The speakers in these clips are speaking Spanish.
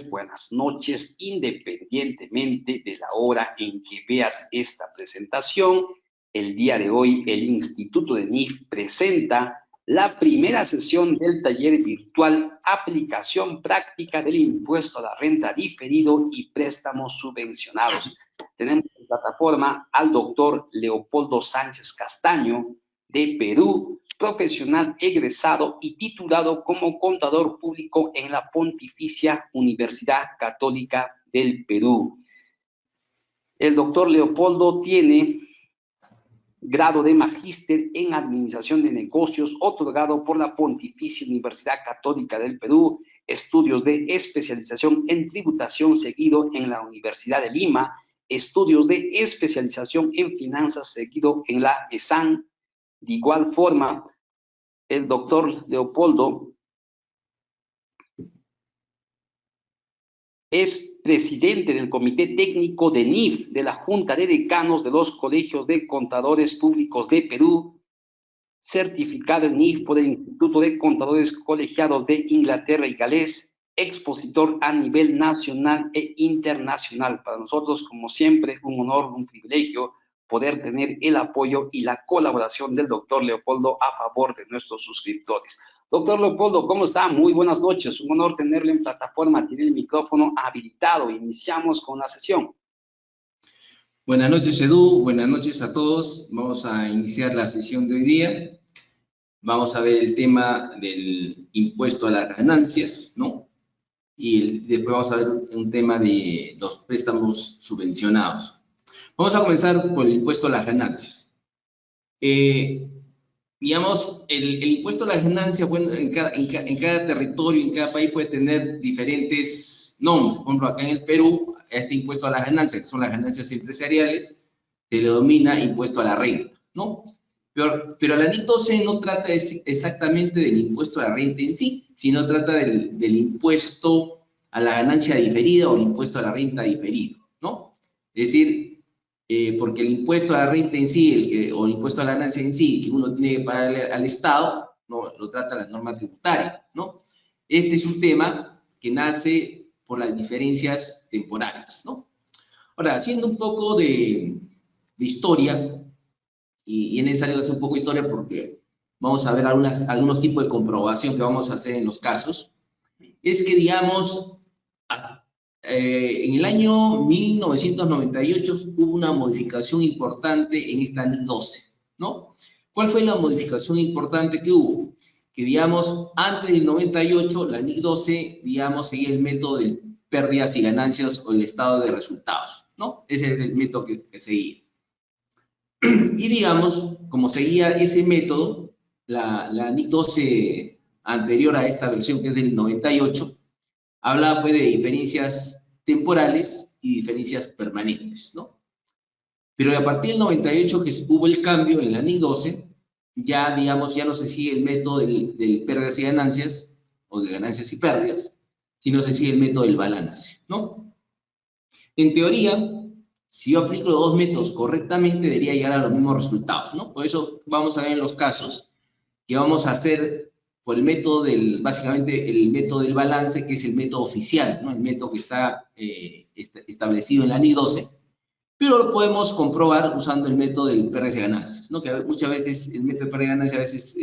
Buenas noches, independientemente de la hora en que veas esta presentación. El día de hoy, el Instituto de NIF presenta la primera sesión del taller virtual Aplicación Práctica del Impuesto a la Renta Diferido y Préstamos Subvencionados. Tenemos en plataforma al doctor Leopoldo Sánchez Castaño, de Perú, profesional egresado y titulado como contador público en la Pontificia Universidad Católica del Perú. El doctor Leopoldo tiene grado de magíster en Administración de Negocios otorgado por la Pontificia Universidad Católica del Perú, estudios de especialización en tributación seguido en la Universidad de Lima, estudios de especialización en finanzas seguido en la ESAN. De igual forma, el doctor Leopoldo es presidente del Comité Técnico de NIF, de la Junta de Decanos de los Colegios de Contadores Públicos de Perú, certificado en NIF por el Instituto de Contadores Colegiados de Inglaterra y Gales, expositor a nivel nacional e internacional. Para nosotros, como siempre, un honor, un privilegio poder tener el apoyo y la colaboración del doctor Leopoldo a favor de nuestros suscriptores. Doctor Leopoldo, ¿cómo está? Muy buenas noches. Un honor tenerle en plataforma, tiene el micrófono habilitado. Iniciamos con la sesión. Buenas noches, Edu. Buenas noches a todos. Vamos a iniciar la sesión de hoy día. Vamos a ver el tema del impuesto a las ganancias, ¿no? Y después vamos a ver un tema de los préstamos subvencionados. Vamos a comenzar por el impuesto a las ganancias. Digamos, el impuesto a las ganancias, bueno, en cada territorio, en cada país puede tener diferentes nombres. Por ejemplo, acá en el Perú, este impuesto a las ganancias, que son las ganancias empresariales, se le denomina impuesto a la renta, ¿no? Pero la NIC 12 no trata exactamente del impuesto a la renta en sí, sino trata del impuesto a la ganancia diferida o el impuesto a la renta diferido, ¿no? Es decir, porque el impuesto a la renta en sí, o el impuesto a la ganancia en sí, que uno tiene que pagarle al Estado, no, lo trata la norma tributaria, ¿no? Este es un tema que nace por las diferencias temporales, ¿no? Ahora, haciendo un poco de historia, y es necesario hacer un poco de historia porque vamos a ver algunos tipos de comprobación que vamos a hacer en los casos, es que, digamos, en el año 1998 hubo una modificación importante en esta NIC 12, ¿no? ¿Cuál fue la modificación importante que hubo? Que, digamos, antes del 98, la NIC 12, digamos, seguía el método de pérdidas y ganancias o el estado de resultados, ¿no? Ese es el método que seguía. Y, digamos, como seguía ese método, la NIC 12 anterior a esta versión, que es del 98, habla pues de diferencias temporales y diferencias permanentes, ¿no? Pero a partir del 98 que hubo el cambio en la NIC 12, ya, digamos, ya no se sigue el método del pérdidas y ganancias, o de ganancias y pérdidas, sino se sigue el método del balance, ¿no? En teoría, si yo aplico los dos métodos correctamente, debería llegar a los mismos resultados, ¿no? Por eso vamos a ver en los casos que vamos a hacer por el método básicamente el método del balance, que es el método oficial, ¿no? El método que está establecido en la NIC 12, pero lo podemos comprobar usando el método del pérdidas y ganancias, ¿no? Que muchas veces el método de pérdidas y ganancias, a veces,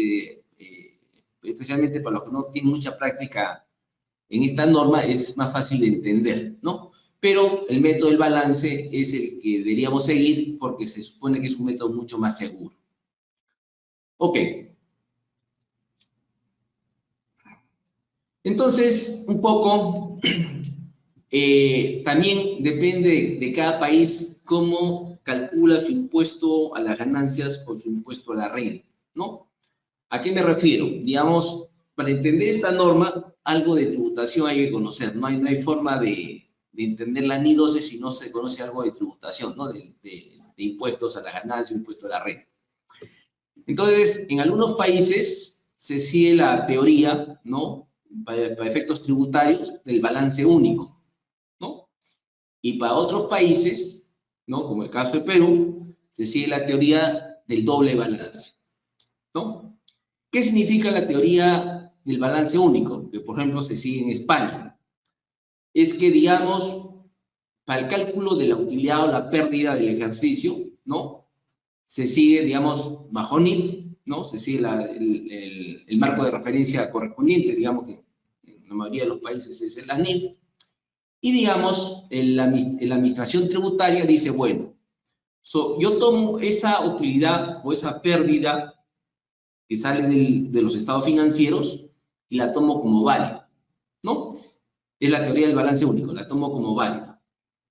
especialmente para los que no tienen mucha práctica en esta norma, es más fácil de entender, ¿no? Pero el método del balance es el que deberíamos seguir porque se supone que es un método mucho más seguro. Ok. Entonces, un poco, también depende de cada país cómo calcula su impuesto a las ganancias o su impuesto a la renta, ¿no? ¿A qué me refiero? Digamos, para entender esta norma, algo de tributación hay que conocer, no hay forma de entender la NIC 12 si no se conoce algo de tributación, ¿no? De impuestos a la ganancia, impuesto a la renta. Entonces, en algunos países se sigue la teoría, ¿no? Para efectos tributarios, del balance único, ¿no? Y para otros países, ¿no? Como el caso de Perú, se sigue la teoría del doble balance, ¿no? ¿Qué significa la teoría del balance único? Que, por ejemplo, se sigue en España. es que, digamos, para el cálculo de la utilidad o la pérdida del ejercicio, ¿no? Se sigue, digamos, bajo NIF, ¿no? Se sigue el marco de referencia correspondiente, digamos que en la mayoría de los países es la NIF, y digamos, la administración tributaria dice, bueno, yo tomo esa utilidad o esa pérdida que sale de los estados financieros y la tomo como válida, ¿no? Es la teoría del balance único, la tomo como válida.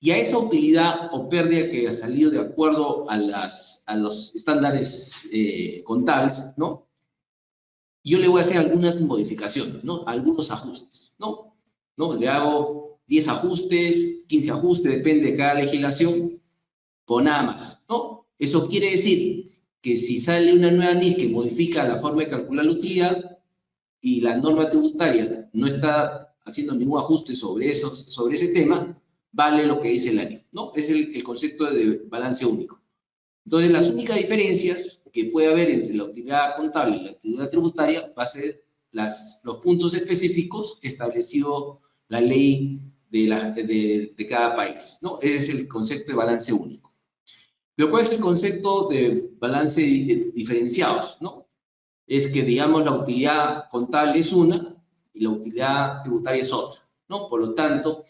Y a esa utilidad o pérdida que ha salido de acuerdo a los estándares contables, ¿no? Yo le voy a hacer algunas modificaciones, ¿no? Algunos ajustes, ¿no? Le hago 10 ajustes, 15 ajustes, depende de cada legislación, por nada más, ¿no? Eso quiere decir que si sale una nueva NIF que modifica la forma de calcular la utilidad y la norma tributaria no está haciendo ningún ajuste sobre ese tema, vale lo que dice la NIF, ¿no? Es el concepto de balance único. Entonces, las únicas diferencias que puede haber entre la utilidad contable y la utilidad tributaria va a ser los puntos específicos establecido la ley de cada país, ¿no? Ese es el concepto de balance único. Pero ¿cuál es el concepto de balance diferenciados, ¿no? Es que, digamos, la utilidad contable es una y la utilidad tributaria es otra, ¿no? Por lo tanto,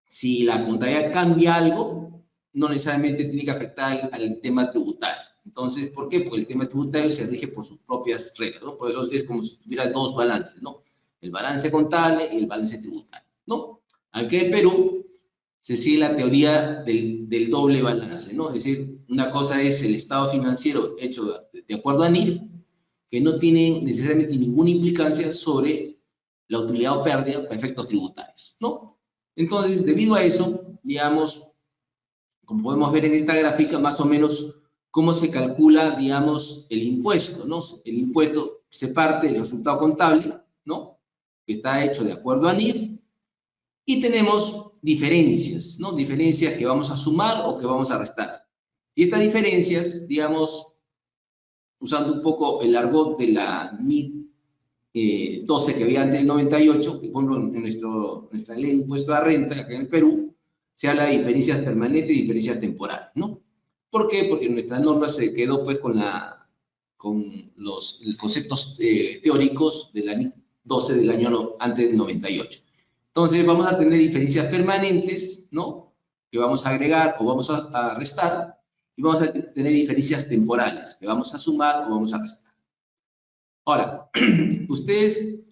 si la contabilidad cambia algo, no necesariamente tiene que afectar al tema tributario. Entonces, ¿por qué? Porque el tema tributario se rige por sus propias reglas, ¿no? Por eso es como si tuviera dos balances, ¿no? El balance contable y el balance tributario, ¿no? Aquí en Perú se sigue la teoría del doble balance, ¿no? Es decir, una cosa es el estado financiero hecho de acuerdo a NIF, que no tienen necesariamente ninguna implicancia sobre la utilidad o pérdida para efectos tributarios, ¿no? Entonces, debido a eso, digamos, como podemos ver en esta gráfica, más o menos cómo se calcula, digamos, el impuesto, ¿no? El impuesto se parte del resultado contable, ¿no? Que está hecho de acuerdo a NIF, y tenemos diferencias, ¿no? Diferencias que vamos a sumar o que vamos a restar. Y estas diferencias, digamos, usando un poco el argot de la NIF 12 que había antes del 98, que por ejemplo en nuestra ley de impuesto a la renta, acá en el Perú, se habla de diferencias permanentes y diferencias temporales, ¿no? ¿Por qué? Porque nuestra norma se quedó pues con los conceptos teóricos de la NIF 12 del año antes del 98. Entonces vamos a tener diferencias permanentes, ¿no? Que vamos a agregar o vamos a restar, y vamos a tener diferencias temporales, que vamos a sumar o vamos a restar. Ahora, ustedes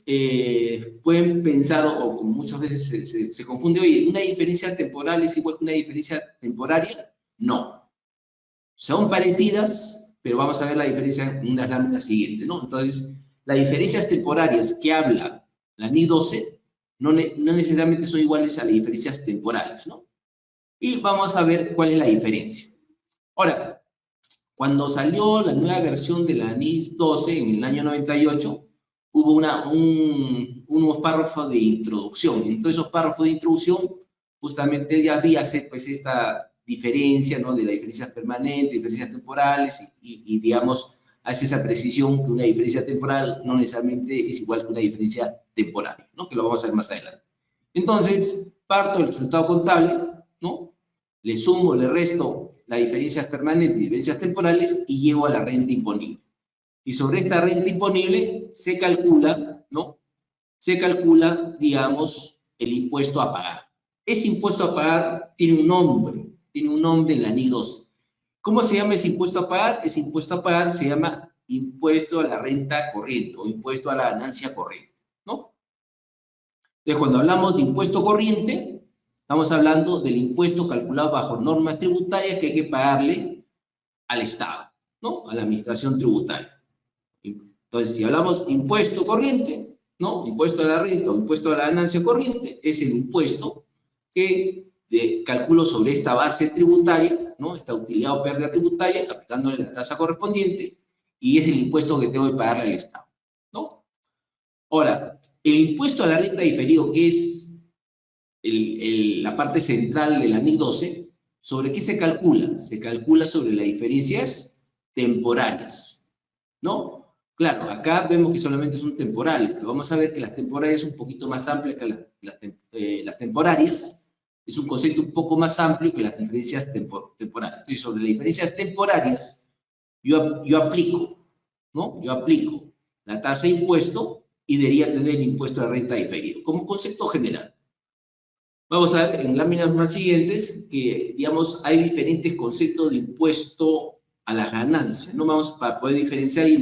pueden pensar, o muchas veces se confunde, oye, ¿una diferencia temporal es igual que una diferencia temporaria? No. Son parecidas, pero vamos a ver la diferencia en unas láminas siguientes, ¿no? Entonces, las diferencias temporarias que habla la NIF 12 no necesariamente son iguales a las diferencias temporales, ¿no? Y vamos a ver cuál es la diferencia. Ahora, cuando salió la nueva versión de la NIF 12 en el año 98, hubo unos párrafos de introducción. En todos esos párrafos de introducción, justamente ya había pues esta diferencia, ¿no? De las diferencias permanentes, diferencias temporales, y digamos, hace esa precisión que una diferencia temporal no necesariamente es igual que una diferencia temporal, ¿no? Que lo vamos a ver más adelante. Entonces, parto del resultado contable, ¿no? Le sumo, le resto las diferencias permanentes y diferencias temporales y llego a la renta imponible. Y sobre esta renta imponible se calcula, ¿no? Se calcula, digamos, el impuesto a pagar. Ese impuesto a pagar tiene un nombre en la NIF 12. ¿Cómo se llama ese impuesto a pagar? Ese impuesto a pagar se llama impuesto a la renta corriente o impuesto a la ganancia corriente, ¿no? Entonces, cuando hablamos de impuesto corriente, estamos hablando del impuesto calculado bajo normas tributarias que hay que pagarle al Estado, ¿no? A la administración tributaria. Entonces, si hablamos impuesto corriente, ¿no? Impuesto a la renta o impuesto a la ganancia corriente, es el impuesto que calculo sobre esta base tributaria, ¿no? Esta utilidad o pérdida tributaria, aplicándole la tasa correspondiente, y es el impuesto que tengo que pagarle al Estado, ¿no? Ahora, el impuesto a la renta diferido, que es la parte central de la NIF 12, ¿sobre qué se calcula? Se calcula sobre las diferencias temporarias, ¿no? Claro, acá vemos que solamente son temporales, pero vamos a ver que las temporales es un poquito más amplia que las temporarias, es un concepto un poco más amplio que las diferencias temporales. Entonces, sobre las diferencias temporarias, yo aplico, ¿no? Yo aplico la tasa de impuesto y debería tener el impuesto de renta diferido, como concepto general. Vamos a ver en láminas más siguientes que, digamos, hay diferentes conceptos de impuesto a las ganancias, ¿no? Vamos para poder diferenciar y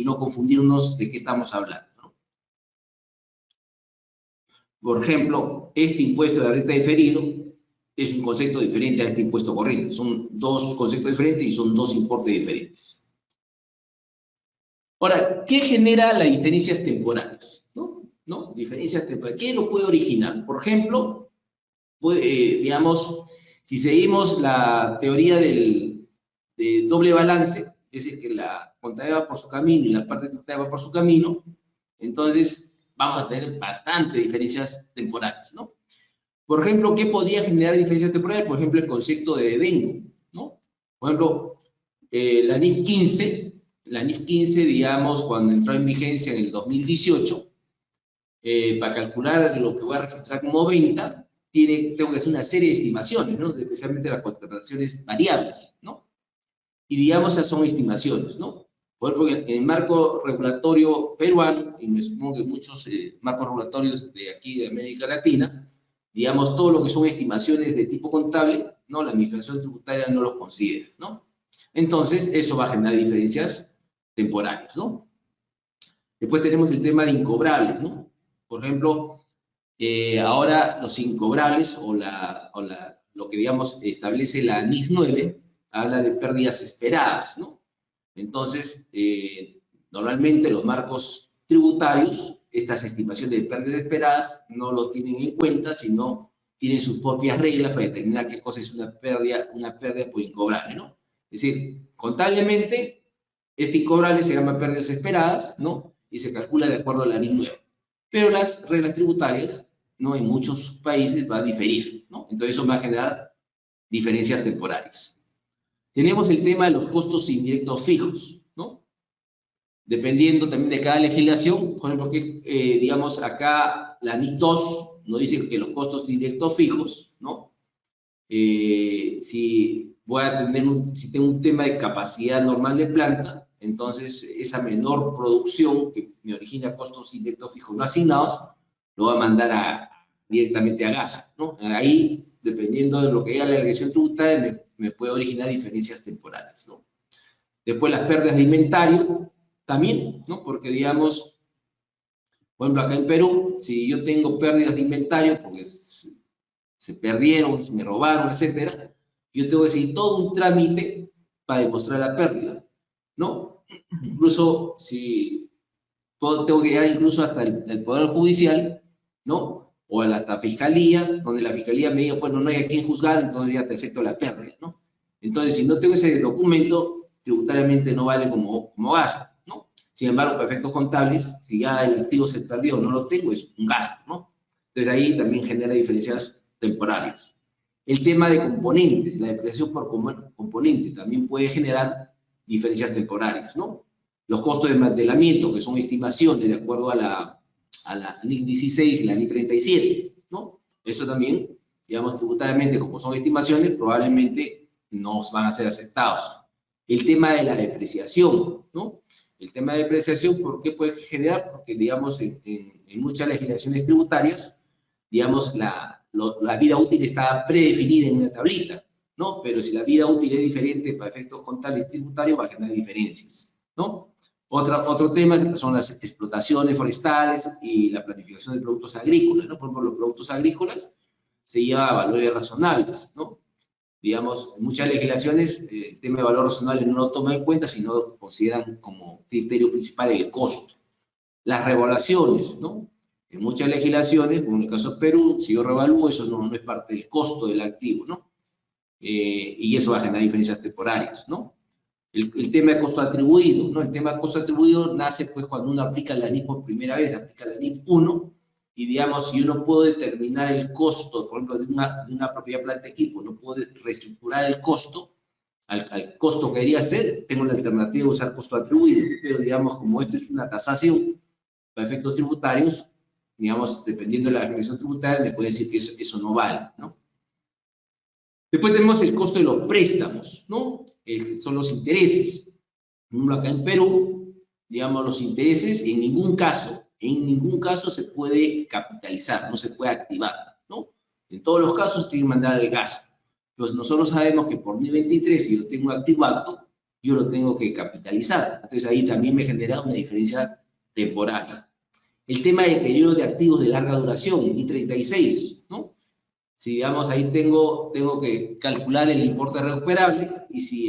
no confundirnos de qué estamos hablando, ¿no? Por ejemplo, este impuesto de renta diferido es un concepto diferente a este impuesto corriente. Son dos conceptos diferentes y son dos importes diferentes. Ahora, ¿qué genera las diferencias temporales? ¿No? Diferencias temporales. ¿Qué lo puede originar? Por ejemplo, digamos, si seguimos la teoría de doble balance, es decir, que la contabilidad va por su camino y la parte tributaria va por su camino, entonces vamos a tener bastantes diferencias temporales, ¿no? Por ejemplo, ¿qué podría generar diferencias temporales? Por ejemplo, el concepto de devengo, ¿no? Por ejemplo, la NIF 15, digamos, cuando entró en vigencia en el 2018, para calcular lo que voy a registrar como venta, tengo que hacer una serie de estimaciones, ¿no? Especialmente las contrataciones variables, ¿no? Y digamos, esas son estimaciones, ¿no? Por ejemplo, en el marco regulatorio peruano, y me supongo que muchos marcos regulatorios de aquí, de América Latina, digamos, todo lo que son estimaciones de tipo contable, ¿no? La administración tributaria no los considera, ¿no? Entonces, eso va a generar diferencias temporales, ¿no? Después tenemos el tema de incobrables, ¿no? Por ejemplo, ahora los incobrables lo que digamos establece la NIF 9 habla de pérdidas esperadas, ¿no? Entonces, normalmente los marcos tributarios, estas estimaciones de pérdidas esperadas no lo tienen en cuenta, sino tienen sus propias reglas para determinar qué cosa es una pérdida por incobrable, ¿no? Es decir, contablemente, este incobrable se llama pérdidas esperadas, ¿no? Y se calcula de acuerdo a la NIF 9. Pero las reglas tributarias, ¿no? En muchos países va a diferir, ¿no? Entonces eso va a generar diferencias temporales. Tenemos el tema de los costos indirectos fijos, ¿no? Dependiendo también de cada legislación, por ejemplo, digamos acá la NIC 2 nos dice que los costos indirectos fijos, ¿no? Si tengo un tema de capacidad normal de planta, entonces esa menor producción que me origina costos indirectos fijos no asignados, lo va a mandar directamente a gas, ¿no? Ahí, dependiendo de lo que diga la legislación tributaria, me puede originar diferencias temporales, ¿no? Después las pérdidas de inventario, también, ¿no? Porque digamos, por ejemplo, acá en Perú, si yo tengo pérdidas de inventario, porque se perdieron, se me robaron, etcétera, yo tengo que seguir todo un trámite para demostrar la pérdida, ¿no? Incluso si tengo que llegar incluso hasta el Poder Judicial, ¿no? O hasta la Fiscalía, donde la Fiscalía me diga, bueno, no hay a quien juzgar, entonces ya te acepto la pérdida, ¿no? Entonces, si no tengo ese documento, tributariamente no vale como gasto, ¿no? Sin embargo, para efectos contables, si ya el activo se perdió o no lo tengo, es un gasto, ¿no? Entonces ahí también genera diferencias temporales. El tema de componentes, la depreciación por componente, también puede generar diferencias temporales, ¿no? Los costos de desmantelamiento, que son estimaciones de acuerdo a la NIC 16 y la NIC 37, ¿no? Eso también, digamos, tributariamente, como son estimaciones, probablemente no van a ser aceptados. El tema de la depreciación, ¿no? El tema de depreciación, ¿por qué puede generar? Porque, digamos, en muchas legislaciones tributarias, digamos, la vida útil está predefinida en una tablita, ¿no? Pero si la vida útil es diferente para efectos contables tributarios, va a generar diferencias, ¿no? Otro tema son las explotaciones forestales y la planificación de productos agrícolas, ¿no? Por ejemplo, los productos agrícolas se lleva a valores razonables, ¿no? Digamos, en muchas legislaciones el tema de valor razonable no lo toma en cuenta, sino consideran como criterio principal el costo. Las revaluaciones, ¿no? En muchas legislaciones, como en el caso de Perú, si yo revalúo, eso no es parte del costo del activo, ¿no? Y eso va a generar diferencias temporales, ¿no? El tema de costo atribuido, ¿no? El tema de costo atribuido nace pues cuando uno aplica la NIF por primera vez, aplica la NIF 1, y digamos, si yo no puedo determinar el costo, por ejemplo, de una propiedad planta equipo, no puedo reestructurar el costo, al costo que debería ser, tengo la alternativa de usar costo atribuido, pero digamos, como esto es una tasación para efectos tributarios, digamos, dependiendo de la legislación tributaria, me puede decir que eso no vale, ¿no? Después tenemos el costo de los préstamos, ¿no? Son los intereses. Acá en Perú, digamos, los intereses en ningún caso se puede capitalizar, no se puede activar, ¿no? En todos los casos tiene que mandar el gasto. Pues nosotros sabemos que por 2023, si yo tengo activo acto, yo lo tengo que capitalizar. Entonces ahí también me genera una diferencia temporal. El tema de periodo de activos de larga duración, I-36, ¿no? Si digamos ahí tengo que calcular el importe recuperable, y si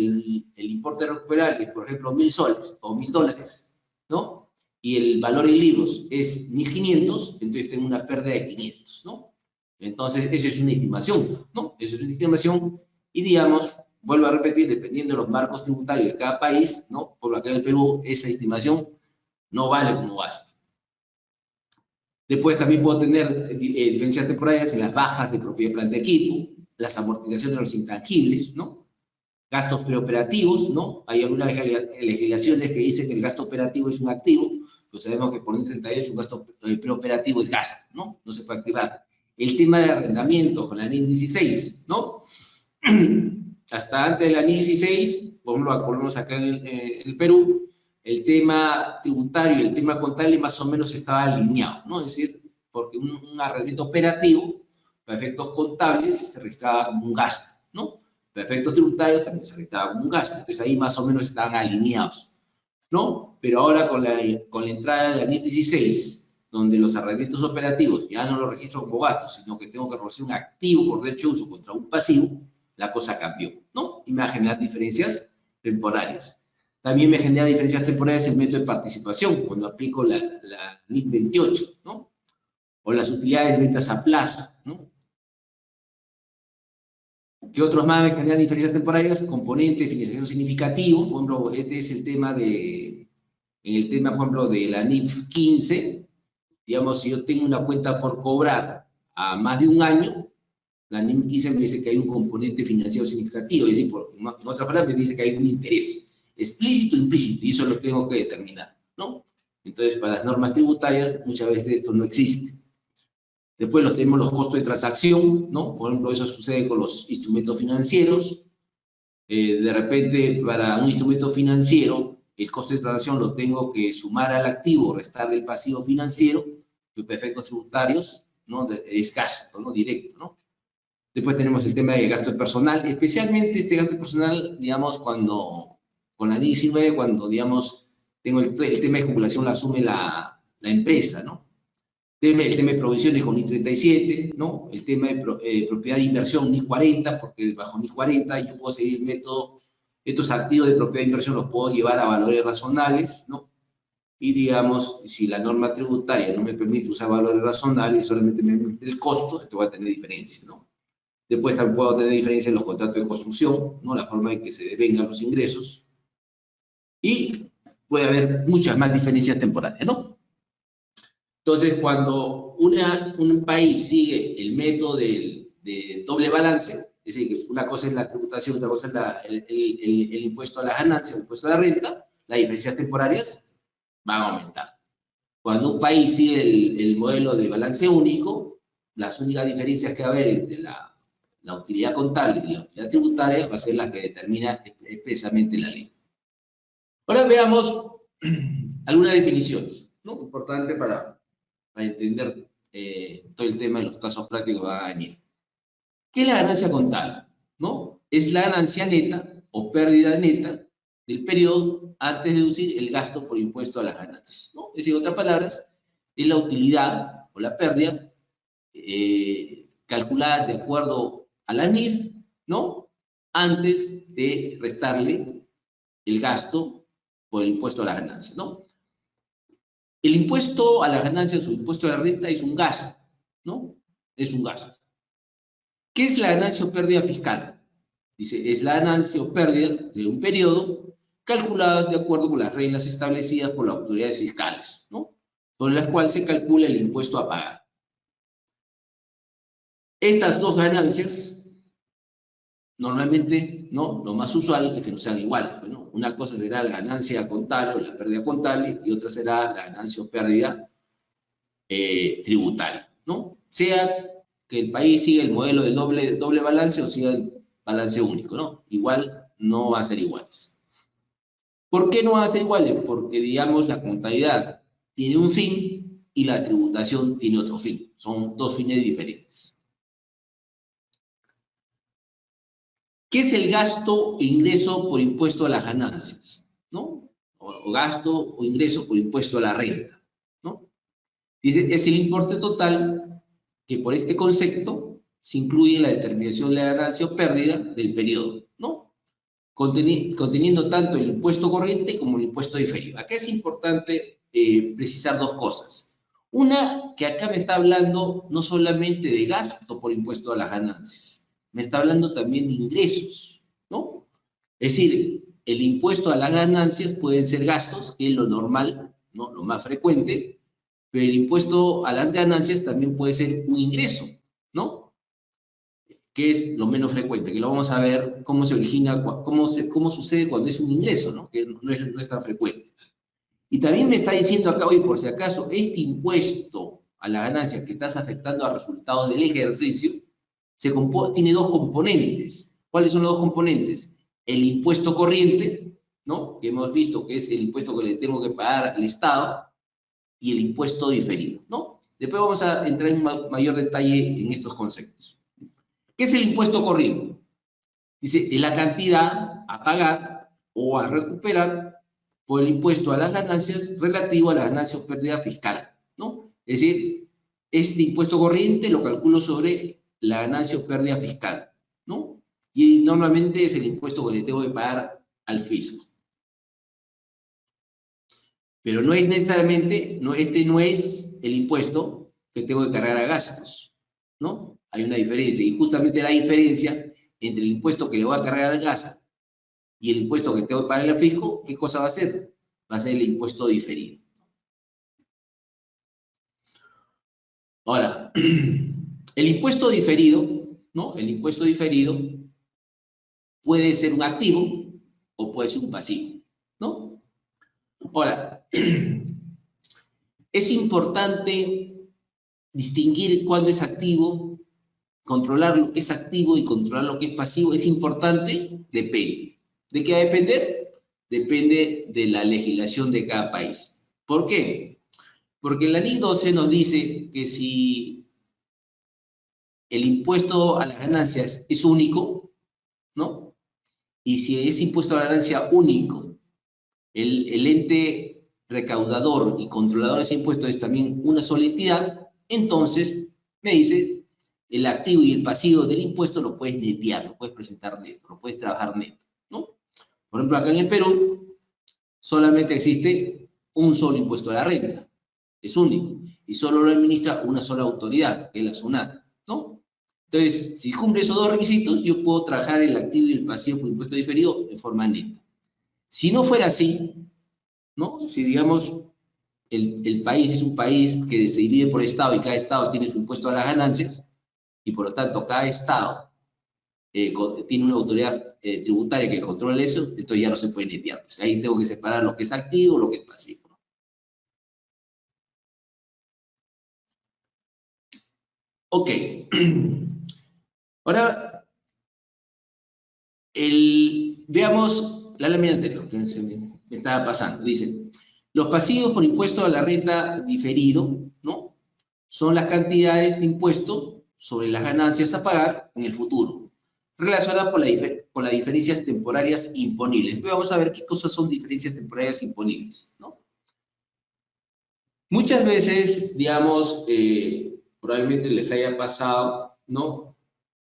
el importe recuperable es, por ejemplo, 1.000 soles o 1.000 dólares, ¿no? Y el valor en libros es 1.500, entonces tengo una pérdida de 500, ¿no? Entonces, eso es una estimación, ¿no? Eso es una estimación, y digamos, vuelvo a repetir, dependiendo de los marcos tributarios de cada país, ¿no? Por lo que en el Perú, esa estimación no vale como gasto. Después también puedo tener diferencias temporales en las bajas de propiedad, planta y equipo, las amortizaciones de los intangibles, ¿no? Gastos preoperativos, ¿no? Hay algunas legislaciones que dicen que el gasto operativo es un activo, pues sabemos que por un 38 un gasto preoperativo es gasto, ¿no? No se puede activar. El tema de arrendamiento con la NIF 16, ¿no? Hasta antes de la NIF 16, por ejemplo, acá en el Perú, el tema tributario y el tema contable más o menos estaba alineado, ¿no? Es decir, porque un arrendamiento operativo, para efectos contables, se registraba como un gasto, ¿no? Para efectos tributarios también se registraba como un gasto, entonces ahí más o menos estaban alineados, ¿no? Pero ahora con la entrada de la NIF 16, donde los arrendamientos operativos ya no los registro como gastos, sino que tengo que reconocer un activo por derecho de uso contra un pasivo, la cosa cambió, ¿no? Y me va a generar diferencias temporales. También me genera diferencias temporales el método de participación, cuando aplico la NIF 28, ¿no? O las utilidades de ventas a plazo, ¿no? ¿Qué otros más me generan diferencias temporales? Componente de financiación significativo, por ejemplo, este es el tema en el tema, por ejemplo, de la NIF 15, digamos, si yo tengo una cuenta por cobrar a más de un año, la NIF 15 me dice que hay un componente financiero significativo, es decir, en otras palabras, me dice que hay un interés explícito o implícito, y eso lo tengo que determinar, ¿no? Entonces, para las normas tributarias, muchas veces esto no existe. Después tenemos los costos de transacción, ¿no? Por ejemplo, eso sucede con los instrumentos financieros. De repente, para un instrumento financiero, el costo de transacción lo tengo que sumar al activo, restar del pasivo financiero, que para efectos tributarios, ¿no? Es gasto, ¿no? Directo, ¿no? Después tenemos el tema de gasto personal, especialmente este gasto personal, digamos, cuando, con la NIF 19, cuando, digamos, tengo el tema de jubilación lo asume la empresa, ¿no? El tema de provisiones con NIF 37, ¿no? El tema de propiedad de inversión NIF 40, porque bajo NIF 40 yo puedo seguir el método, estos activos de propiedad de inversión los puedo llevar a valores razonables, ¿no? Y digamos, si la norma tributaria no me permite usar valores razonables, solamente me permite el costo, esto va a tener diferencia, ¿no? Después también puedo tener diferencia en los contratos de construcción, ¿no? La forma en que se devengan los ingresos. Y puede haber muchas más diferencias temporales, ¿no? Entonces, cuando un país sigue el método de doble balance, es decir, que una cosa es la tributación, otra cosa es el impuesto a la ganancia, el impuesto a la renta, las diferencias temporarias van a aumentar. Cuando un país sigue el modelo de balance único, las únicas diferencias que va a haber entre la utilidad contable y la utilidad tributaria va a ser la que determina expresamente la ley. Ahora veamos algunas definiciones, ¿no? Importante para entender todo el tema de los casos prácticos que van a venir. ¿Qué es la ganancia contable? ¿No? Es la ganancia neta o pérdida neta del periodo antes de deducir el gasto por impuesto a las ganancias, ¿no? Es decir, en otras palabras, es la utilidad o la pérdida calculadas de acuerdo a la NIF, ¿no? Antes de restarle el gasto por el impuesto a las ganancias, ¿no? El impuesto a las ganancias o impuesto a la renta es un gasto, ¿no? Es un gasto. ¿Qué es la ganancia o pérdida fiscal? Dice, es la ganancia o pérdida de un periodo calculadas de acuerdo con las reglas establecidas por las autoridades fiscales, ¿no? Sobre las cuales se calcula el impuesto a pagar. Estas dos ganancias normalmente ¿no? Lo más usual es que no sean iguales, ¿no? Una cosa será la ganancia contable o la pérdida contable y otra será la ganancia o pérdida tributaria, ¿no? Sea que el país siga el modelo del doble balance o siga el balance único, ¿no? Igual no va a ser iguales. ¿Por qué no van a ser iguales? Porque, digamos, la contabilidad tiene un fin y la tributación tiene otro fin. Son dos fines diferentes. ¿Qué es el gasto e ingreso por impuesto a las ganancias? ¿No? O gasto o ingreso por impuesto a la renta, ¿no? Dice, es el importe total que por este concepto se incluye en la determinación de la ganancia o pérdida del periodo, ¿no? Conteniendo tanto el impuesto corriente como el impuesto diferido. Acá es importante precisar dos cosas. Una, que acá me está hablando no solamente de gasto por impuesto a las ganancias, me está hablando también de ingresos, ¿no? Es decir, el impuesto a las ganancias pueden ser gastos, que es lo normal, ¿no? Lo más frecuente, pero el impuesto a las ganancias también puede ser un ingreso, ¿no? Que es lo menos frecuente, que lo vamos a ver cómo se origina, cómo sucede cuando es un ingreso, ¿no? Que no es tan frecuente. Y también me está diciendo acá, hoy por si acaso, este impuesto a la ganancia que estás afectando a resultados del ejercicio, tiene dos componentes. ¿Cuáles son los dos componentes? El impuesto corriente, ¿no? Que hemos visto que es el impuesto que le tengo que pagar al Estado, y el impuesto diferido, ¿no? Después vamos a entrar en mayor detalle en estos conceptos. ¿Qué es el impuesto corriente? Dice, es la cantidad a pagar o a recuperar por el impuesto a las ganancias relativo a la ganancia o pérdida fiscal, ¿no? Es decir, este impuesto corriente lo calculo sobre la ganancia o pérdida fiscal, ¿no? Y normalmente es el impuesto que le tengo que pagar al fisco. Pero no es necesariamente, este no es el impuesto que tengo que cargar a gastos, ¿no? Hay una diferencia, y justamente la diferencia entre el impuesto que le voy a cargar al gasto y el impuesto que tengo que pagar al fisco, ¿qué cosa va a ser? Va a ser el impuesto diferido. Ahora, el impuesto diferido, ¿no? El impuesto diferido puede ser un activo o puede ser un pasivo, ¿no? Ahora, es importante distinguir cuándo es activo, controlar lo que es activo y controlar lo que es pasivo. ¿Es importante? Depende. ¿De qué va a depender? Depende de la legislación de cada país. ¿Por qué? Porque la Ley 12 nos dice que si el impuesto a las ganancias es único, ¿no? Y si es impuesto a la ganancia único, el ente recaudador y controlador de ese impuesto es también una sola entidad, entonces me dice, el activo y el pasivo del impuesto lo puedes netear, lo puedes presentar neto, lo puedes trabajar neto, ¿no? Por ejemplo, acá en el Perú solamente existe un solo impuesto a la renta, es único, y solo lo administra una sola autoridad, que es la SUNAT, ¿no? Entonces, si cumple esos dos requisitos, yo puedo trabajar el activo y el pasivo por impuesto diferido de forma neta. Si no fuera así, ¿no? Si digamos el país es un país que se divide por estado y cada estado tiene su impuesto a las ganancias, y por lo tanto cada estado tiene una autoridad tributaria que controla eso, entonces ya no se puede netear. Pues ahí tengo que separar lo que es activo y lo que es pasivo. Ok. Ahora, veamos la lámina anterior, que me estaba pasando. Dice, los pasivos por impuesto a la renta diferido, ¿no? Son las cantidades de impuestos sobre las ganancias a pagar en el futuro, relacionadas con las diferencias temporarias imponibles. Después vamos a ver qué cosas son diferencias temporarias imponibles, ¿no? Muchas veces, digamos, probablemente les haya pasado, ¿no?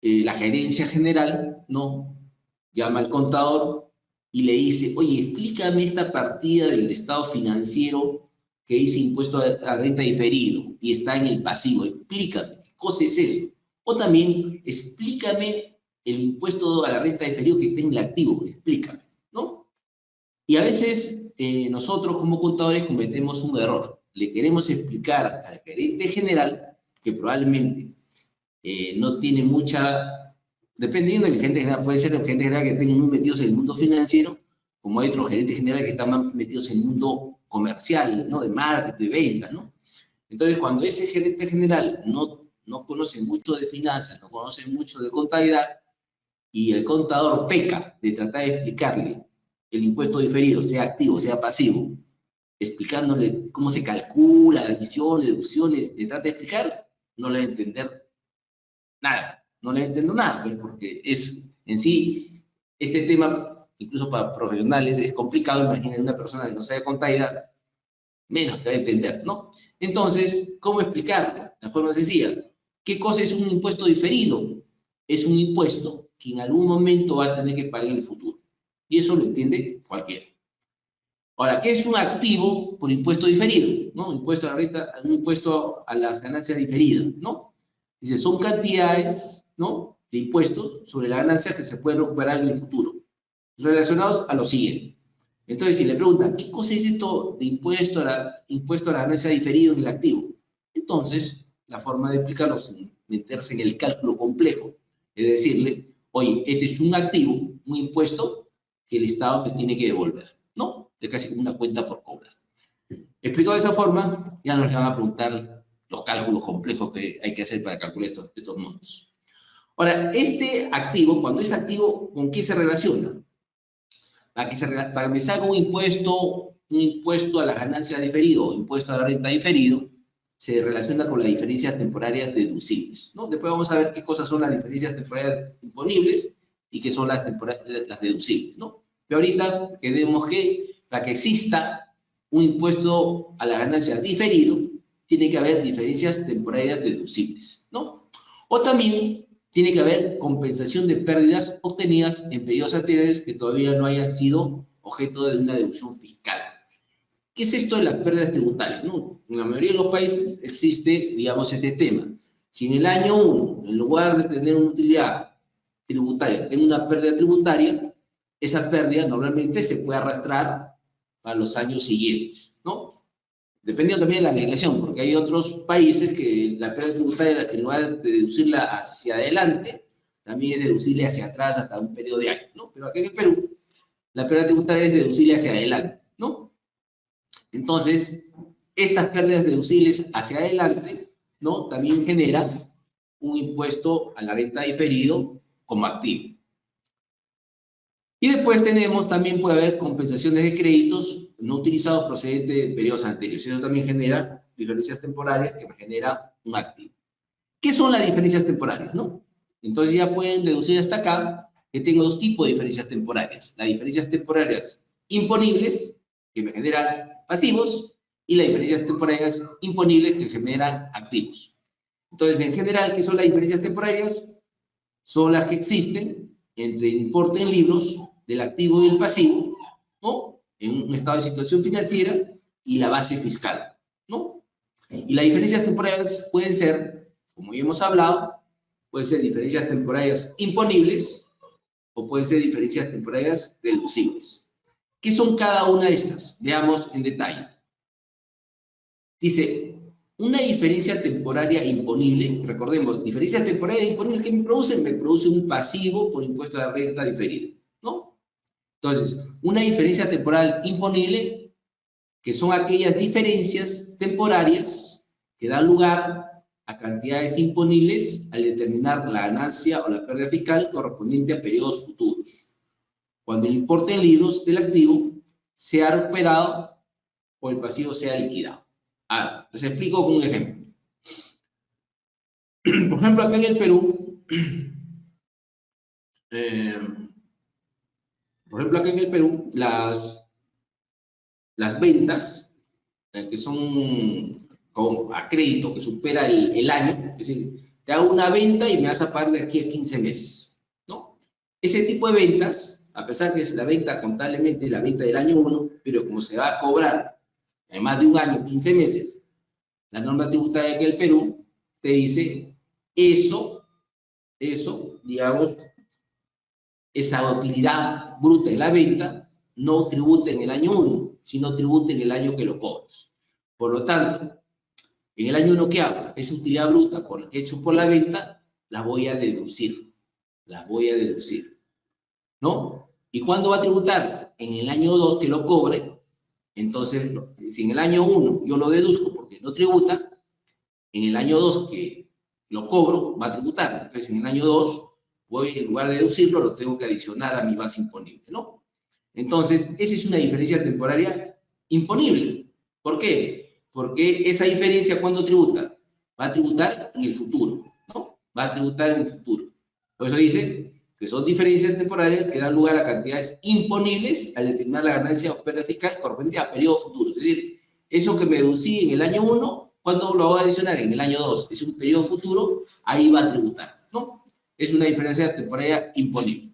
La gerencia general, ¿no? Llama al contador y le dice, oye, explícame esta partida del estado financiero que dice impuesto a renta diferido y está en el pasivo, explícame, ¿qué cosa es eso? O también, explícame el impuesto a la renta diferido que está en el activo, explícame, ¿no? Y a veces nosotros como contadores cometemos un error. Le queremos explicar al gerente general, que probablemente no tiene mucha Dependiendo del gerente general, puede ser el gerente general que estén muy metidos en el mundo financiero, como hay otros gerentes generales que están más metidos en el mundo comercial, ¿no? De marketing, de ventas, ¿no? Entonces, cuando ese gerente general no conoce mucho de finanzas, no conoce mucho de contabilidad, y el contador peca de tratar de explicarle el impuesto diferido, sea activo, sea pasivo, explicándole cómo se calcula, adiciones, deducciones, le trata de explicar, no le va a entender nada, no le entiendo nada, pues, porque es en sí, este tema, incluso para profesionales, es complicado. Imaginen una persona que no sabe contabilidad, menos te va a entender, ¿no? Entonces, ¿cómo explicarlo? La forma sencilla. ¿Qué cosa es un impuesto diferido? Es un impuesto que en algún momento va a tener que pagar en el futuro. Y eso lo entiende cualquiera. Ahora, ¿qué es un activo por impuesto diferido? ¿No? Impuesto a la renta, un impuesto a las ganancias diferidas, ¿no? Dice, son cantidades, ¿no? De impuestos sobre la ganancia que se pueden recuperar en el futuro, relacionados a lo siguiente. Entonces, si le preguntan, ¿qué cosa es esto de impuesto a la ganancia diferido en el activo? Entonces, la forma de explicarlo sin meterse en el cálculo complejo es decirle, oye, este es un activo, un impuesto que el Estado te tiene que devolver, ¿no? Es casi como una cuenta por cobrar. Explicado de esa forma, ya no les van a preguntar los cálculos complejos que hay que hacer para calcular estos montos. Ahora, este activo, cuando es activo, ¿con qué se relaciona? Para que me salga un impuesto a la ganancia diferido, impuesto a la renta diferido, se relaciona con las diferencias temporarias deducibles, ¿no? Después vamos a ver qué cosas son las diferencias temporarias imponibles y qué son las deducibles, ¿no? Pero ahorita queremos que para que exista un impuesto a la ganancia diferido, tiene que haber diferencias temporarias deducibles, ¿no? O también tiene que haber compensación de pérdidas obtenidas en periodos anteriores que todavía no hayan sido objeto de una deducción fiscal. ¿Qué es esto de las pérdidas tributarias? ¿No? En la mayoría de los países existe, digamos, este tema. Si en el año 1, en lugar de tener una utilidad tributaria, tengo una pérdida tributaria, esa pérdida normalmente se puede arrastrar a los años siguientes, ¿no? Dependiendo también de la legislación, porque hay otros países que la pérdida tributaria, en lugar de deducirla hacia adelante, también es deducible hacia atrás hasta un periodo de años, ¿no? Pero aquí en el Perú, la pérdida tributaria es deducible hacia adelante, ¿no? Entonces, estas pérdidas deducibles hacia adelante, ¿no? También generan un impuesto a la renta diferido como activo. Y después tenemos, también puede haber compensaciones de créditos no utilizados procedentes de periodos anteriores. Eso también genera diferencias temporarias que me genera un activo. ¿Qué son las diferencias temporarias, no? Entonces ya pueden deducir hasta acá que tengo dos tipos de diferencias temporarias. Las diferencias temporarias imponibles, que me generan pasivos, y las diferencias temporarias imponibles, que generan activos. Entonces, en general, ¿qué son las diferencias temporarias? Son las que existen entre el importe en libros del activo y el pasivo, ¿no? En un estado de situación financiera y la base fiscal, ¿no? Y las diferencias temporales pueden ser, como ya hemos hablado, pueden ser diferencias temporarias imponibles o pueden ser diferencias temporarias deducibles. ¿Qué son cada una de estas? Veamos en detalle. Dice, una diferencia temporaria imponible, recordemos, diferencias temporarias imponibles que me producen un pasivo por impuesto a la renta diferido, ¿no? Entonces, una diferencia temporal imponible, que son aquellas diferencias temporarias que dan lugar a cantidades imponibles al determinar la ganancia o la pérdida fiscal correspondiente a periodos futuros, cuando el importe en libros del activo sea recuperado o el pasivo sea liquidado. Les explico con un ejemplo. Por ejemplo, acá en el Perú, las ventas que son a crédito, que supera el año, es decir, te hago una venta y me vas a pagar de aquí a 15 meses, ¿no? Ese tipo de ventas, a pesar que es la venta contablemente, la venta del año 1, pero como se va a cobrar en más de un año, 15 meses, la norma tributaria que el Perú te dice eso, digamos, esa utilidad bruta en la venta no tributa en el año 1, sino tributa en el año que lo cobras. Por lo tanto, en el año 1, ¿qué hago? Esa utilidad bruta por la que he hecho por la venta, la voy a deducir. las voy a deducir, ¿no? ¿Y cuándo va a tributar? En el año 2 que lo cobre. Entonces, si en el año 1 yo lo deduzco porque no tributa, en el año 2 que lo cobro, va a tributar. Entonces, en el año 2, voy, en lugar de deducirlo, lo tengo que adicionar a mi base imponible, ¿no? Entonces, esa es una diferencia temporaria imponible. ¿Por qué? Porque esa diferencia, ¿cuándo tributa? Va a tributar en el futuro, ¿no? Va a tributar en el futuro. Por eso dice que son diferencias temporales que dan lugar a cantidades imponibles al determinar la ganancia o pérdida fiscal correspondiente a periodos futuros. Es decir, eso que me deducí en el año 1, ¿cuándo lo voy a adicionar? En el año 2. Es un periodo futuro, ahí va a tributar, ¿no? Es una diferencia temporaria imponible.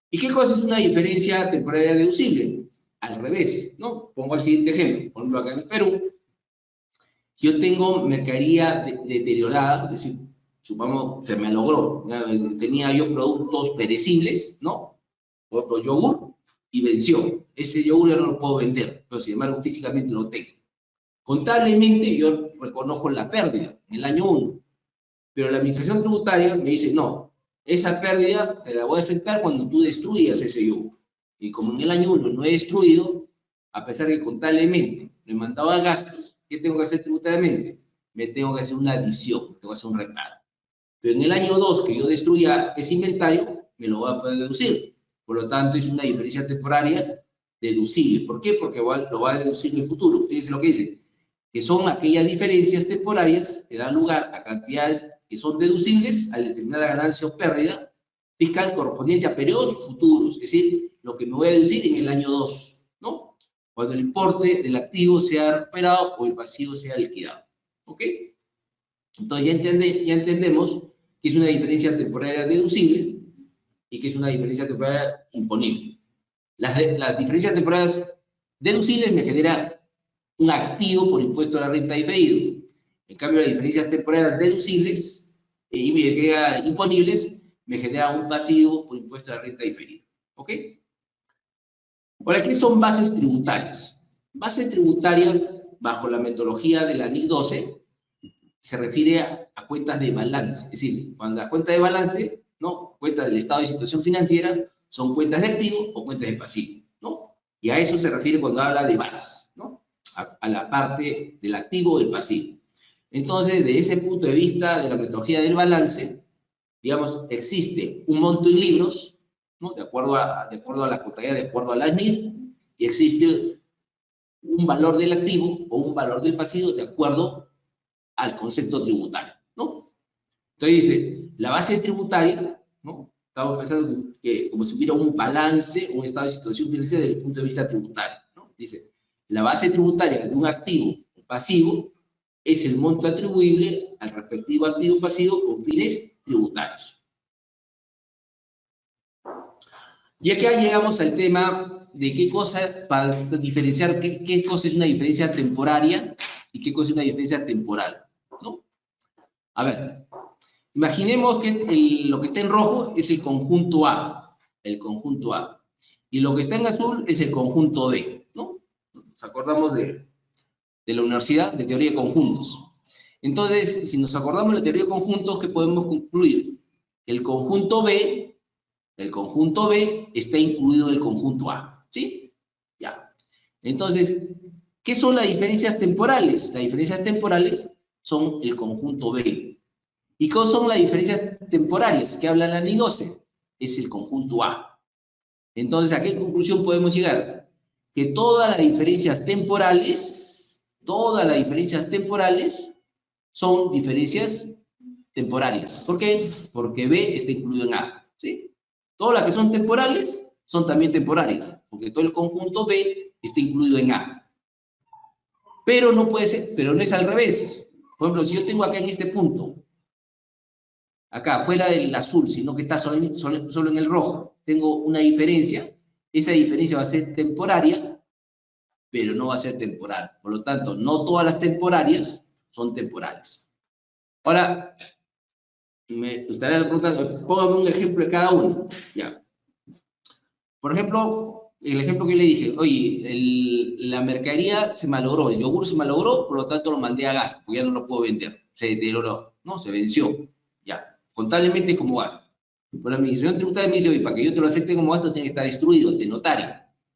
¿Y qué cosa es una diferencia temporaria deducible? Al revés, ¿no? Pongo el siguiente ejemplo. Por ejemplo, acá en Perú, yo tengo mercadería deteriorada, es decir, supongamos, se me logró, tenía yo productos perecibles, ¿no? Por ejemplo, yogur, y venció. Ese yogur ya no lo puedo vender, pero sin embargo físicamente lo tengo. Contablemente yo reconozco la pérdida en el año 1, pero la administración tributaria me dice, no, esa pérdida te la voy a aceptar cuando tú destruyas ese yogur. Y como en el año 1 no he destruido, a pesar de que contablemente me mandaba gastos, ¿qué tengo que hacer tributariamente? Me tengo que hacer una adición, tengo que hacer un reparo. Pero en el año 2 que yo destruya ese inventario, me lo voy a poder deducir. Por lo tanto, es una diferencia temporaria deducible. ¿Por qué? Porque lo va a deducir en el futuro. Fíjense lo que dice, que son aquellas diferencias temporarias que dan lugar a cantidades que son deducibles al determinar la ganancia o pérdida fiscal correspondiente a periodos futuros, es decir, lo que me voy a deducir en el año 2, ¿no? Cuando el importe del activo sea recuperado o el pasivo sea liquidado. ¿Ok? Entonces ya entendemos que es una diferencia temporaria deducible y que es una diferencia temporaria imponible. Las diferencias temporarias deducibles me generan un activo por impuesto a la renta diferido. En cambio, las diferencias temporarias deducibles y imponibles me generan un pasivo por impuesto a la renta diferido. ¿Ok? Ahora, ¿qué son bases tributarias? Base tributaria, bajo la metodología de la NIC 12, se refiere a cuentas de balance. Es decir, cuando las cuentas de balance, ¿no? Cuentas del estado de situación financiera, son cuentas de activo o cuentas de pasivo, ¿no? Y a eso se refiere cuando habla de bases, ¿no? A la parte del activo o del pasivo. Entonces, desde ese punto de vista de la metodología del balance, digamos, existe un monto en libros, ¿no? De acuerdo a la contabilidad, de acuerdo a la NIF, y existe un valor del activo o un valor del pasivo de acuerdo al concepto tributario, ¿no? Entonces dice, la base tributaria, ¿no? Estamos pensando que como si hubiera un balance, un estado de situación financiera desde el punto de vista tributario, ¿no? Dice, la base tributaria de un activo o pasivo es el monto atribuible al respectivo activo o pasivo con fines tributarios. Y acá llegamos al tema de qué cosa, para diferenciar qué cosa es una diferencia temporaria y qué cosa es una diferencia temporal, ¿no? A ver, imaginemos que lo que está en rojo es el conjunto A, y lo que está en azul es el conjunto B, ¿no? Nos acordamos de la universidad de teoría de conjuntos. Entonces, si nos acordamos de la teoría de conjuntos, ¿qué podemos concluir? El conjunto B está incluido en el conjunto A, ¿sí? Ya. Entonces, ¿qué son las diferencias temporales? Las diferencias temporales son el conjunto B. ¿Y qué son las diferencias temporarias que habla la NIC 12? Es el conjunto A. Entonces, ¿a qué conclusión podemos llegar? Que todas las diferencias temporales son diferencias temporarias. ¿Por qué? Porque B está incluido en A, ¿sí? Todas las que son temporales son también temporarias, porque todo el conjunto B está incluido en A. Pero no puede ser, pero no es al revés. Por ejemplo, si yo tengo acá en este punto, acá fuera del azul, sino que está solo en el rojo, tengo una diferencia, esa diferencia va a ser temporaria, pero no va a ser temporal. Por lo tanto, no todas las temporarias son temporales. Ahora, me gustaría preguntar, póngame un ejemplo de cada uno. Ya. Por ejemplo, el ejemplo que le dije, oye, la mercadería se malogró, el yogur se malogró, por lo tanto lo mandé a gasto, porque ya no lo puedo vender, se deterioró, ¿no? Se venció, ya, contablemente como gasto. Por la administración tributaria me dice, oye, para que yo te lo acepte como gasto tiene que estar destruido ante notario,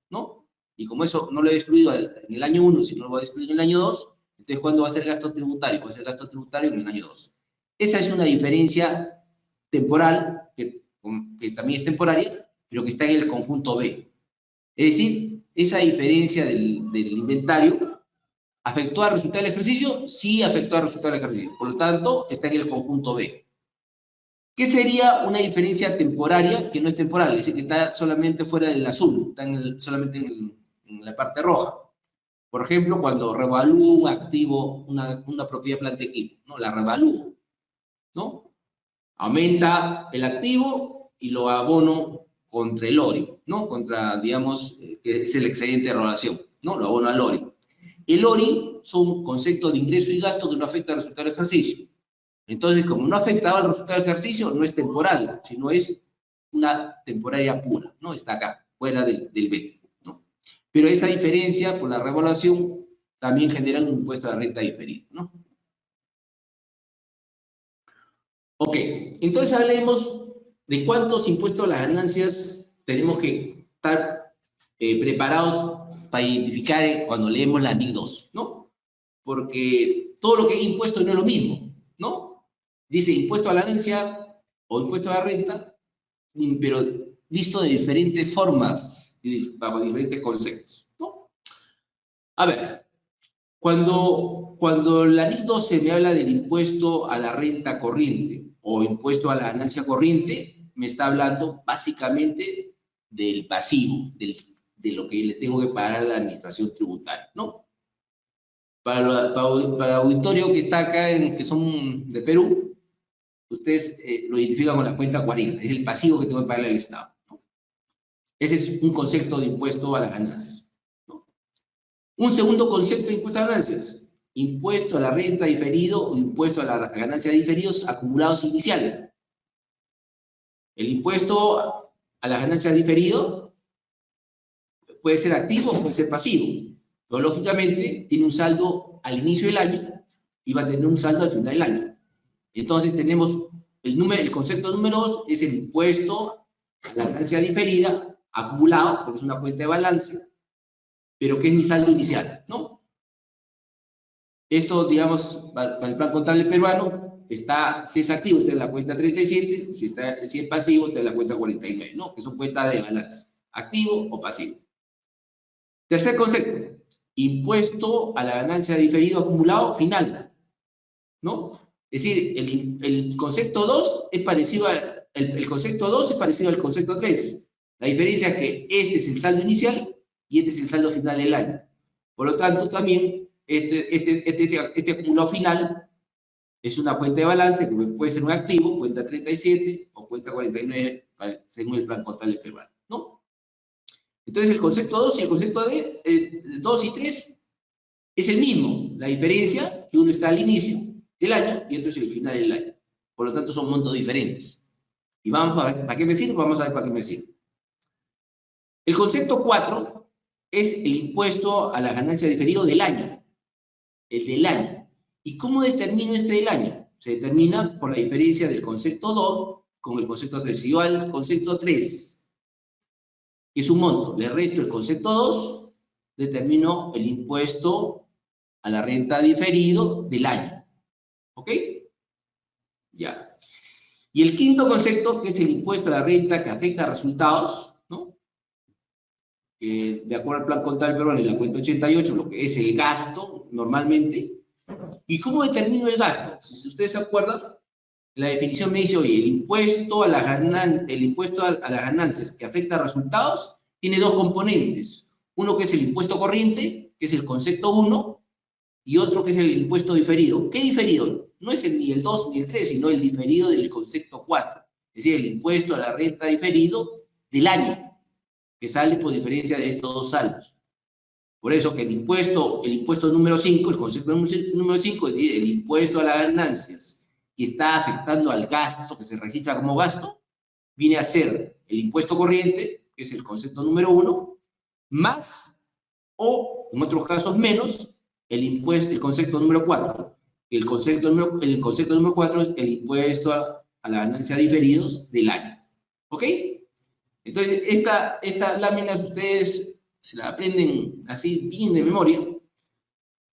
¿no? Y como eso no lo he destruido en el año 1, sino lo voy a destruir en el año 2, entonces ¿cuándo va a ser gasto tributario? Va a ser gasto tributario en el año 2. Esa es una diferencia temporal, que también es temporaria, pero que está en el conjunto B. Es decir, esa diferencia del inventario, ¿afectó al resultado del ejercicio? Sí, afectó al resultado del ejercicio. Por lo tanto, está en el conjunto B. ¿Qué sería una diferencia temporaria que no es temporal? Es decir, que está solamente fuera del azul, está solamente en la parte roja. Por ejemplo, cuando revalúo un activo, una propiedad planta equipo, ¿no? La revalúo, ¿no? Aumenta el activo y lo abono contra el ORI, ¿no? Contra, digamos, que es el excedente de relación, ¿no? Lo abono al ORI. El ORI son conceptos de ingreso y gasto que no afectan al resultado del ejercicio. Entonces, como no afectaba al resultado del ejercicio, no es temporal, sino es una temporaria pura, ¿no? Está acá, fuera del B, ¿no? Pero esa diferencia por la revaluación también genera un impuesto a la renta diferido, ¿no? Ok, entonces hablemos de cuántos impuestos a las ganancias tenemos que estar preparados para identificar cuando leemos la NIC 2, ¿no? Porque todo lo que es impuesto no es lo mismo, ¿no? Dice impuesto a la ganancia o impuesto a la renta, pero visto de diferentes formas y bajo diferentes conceptos, ¿no? A ver, cuando la NIC 12 me habla del impuesto a la renta corriente o impuesto a la ganancia corriente, me está hablando básicamente del pasivo, de lo que le tengo que pagar a la administración tributaria, ¿no? Para el auditorio que está acá, que son de Perú, ustedes lo identifican con la cuenta 40, es el pasivo que tengo que pagarle al Estado, ¿no? Ese es un concepto de impuesto a las ganancias, ¿no? Un segundo concepto de impuesto a las ganancias, impuesto a la renta diferido o impuesto a la ganancia diferidos acumulados iniciales. El impuesto a la ganancia diferido puede ser activo o puede ser pasivo, pero lógicamente tiene un saldo al inicio del año y va a tener un saldo al final del año. Entonces tenemos el concepto número 2 es el impuesto a la ganancia diferida acumulado, porque es una cuenta de balance, pero que es mi saldo inicial, ¿no? Esto, digamos, para el plan contable peruano, si es activo, está en la cuenta 37, si es pasivo, está en la cuenta 49, ¿no? Que son cuentas de balance, activo o pasivo. Tercer concepto, impuesto a la ganancia diferido acumulado final, ¿no? Es decir, el concepto 2 es parecido el concepto 2 es parecido al concepto 3. La diferencia es que este es el saldo inicial y este es el saldo final del año. Por lo tanto, también este acumulado final es una cuenta de balance que puede ser un activo, cuenta 37 o cuenta 49, según el plan contable peruano, ¿no? Entonces, el concepto 2 y el concepto 2 y 3 es el mismo. La diferencia que uno está al inicio del año y otro es el final del año. Por lo tanto, son montos diferentes. Y vamos a ver para qué me sirve, vamos a ver para qué me sirve. El concepto 4 es el impuesto a la ganancia diferido del año. El del año. ¿Y cómo determino este del año? Se determina por la diferencia del concepto 2 con el concepto 3. Si yo al concepto 3, que es un monto, le resto el concepto 2, determino el impuesto a la renta diferido del año. ¿Ok? Ya. Y el quinto concepto, que es el impuesto a la renta que afecta a resultados, ¿no? De acuerdo al plan contable peruano en la cuenta 88, lo que es el gasto, normalmente. ¿Y cómo determino el gasto? Si ustedes se acuerdan, la definición me dice, oye, el impuesto a las ganancias que afecta a resultados tiene dos componentes. Uno que es el impuesto corriente, que es el concepto 1, y otro que es el impuesto diferido. ¿Qué diferido? No es ni el 2 ni el 3, sino el diferido del concepto 4. Es decir, el impuesto a la renta diferido del año, que sale por diferencia de estos dos saldos. Por eso que el impuesto número 5, el concepto número 5, es decir, el impuesto a las ganancias que está afectando al gasto, que se registra como gasto, viene a ser el impuesto corriente, que es el concepto número 1, más, o en otros casos menos, el concepto número 4. El concepto número 4 es el impuesto a la ganancia diferidos del año. ¿Ok? Entonces, esta lámina, si ustedes se la aprenden así bien de memoria,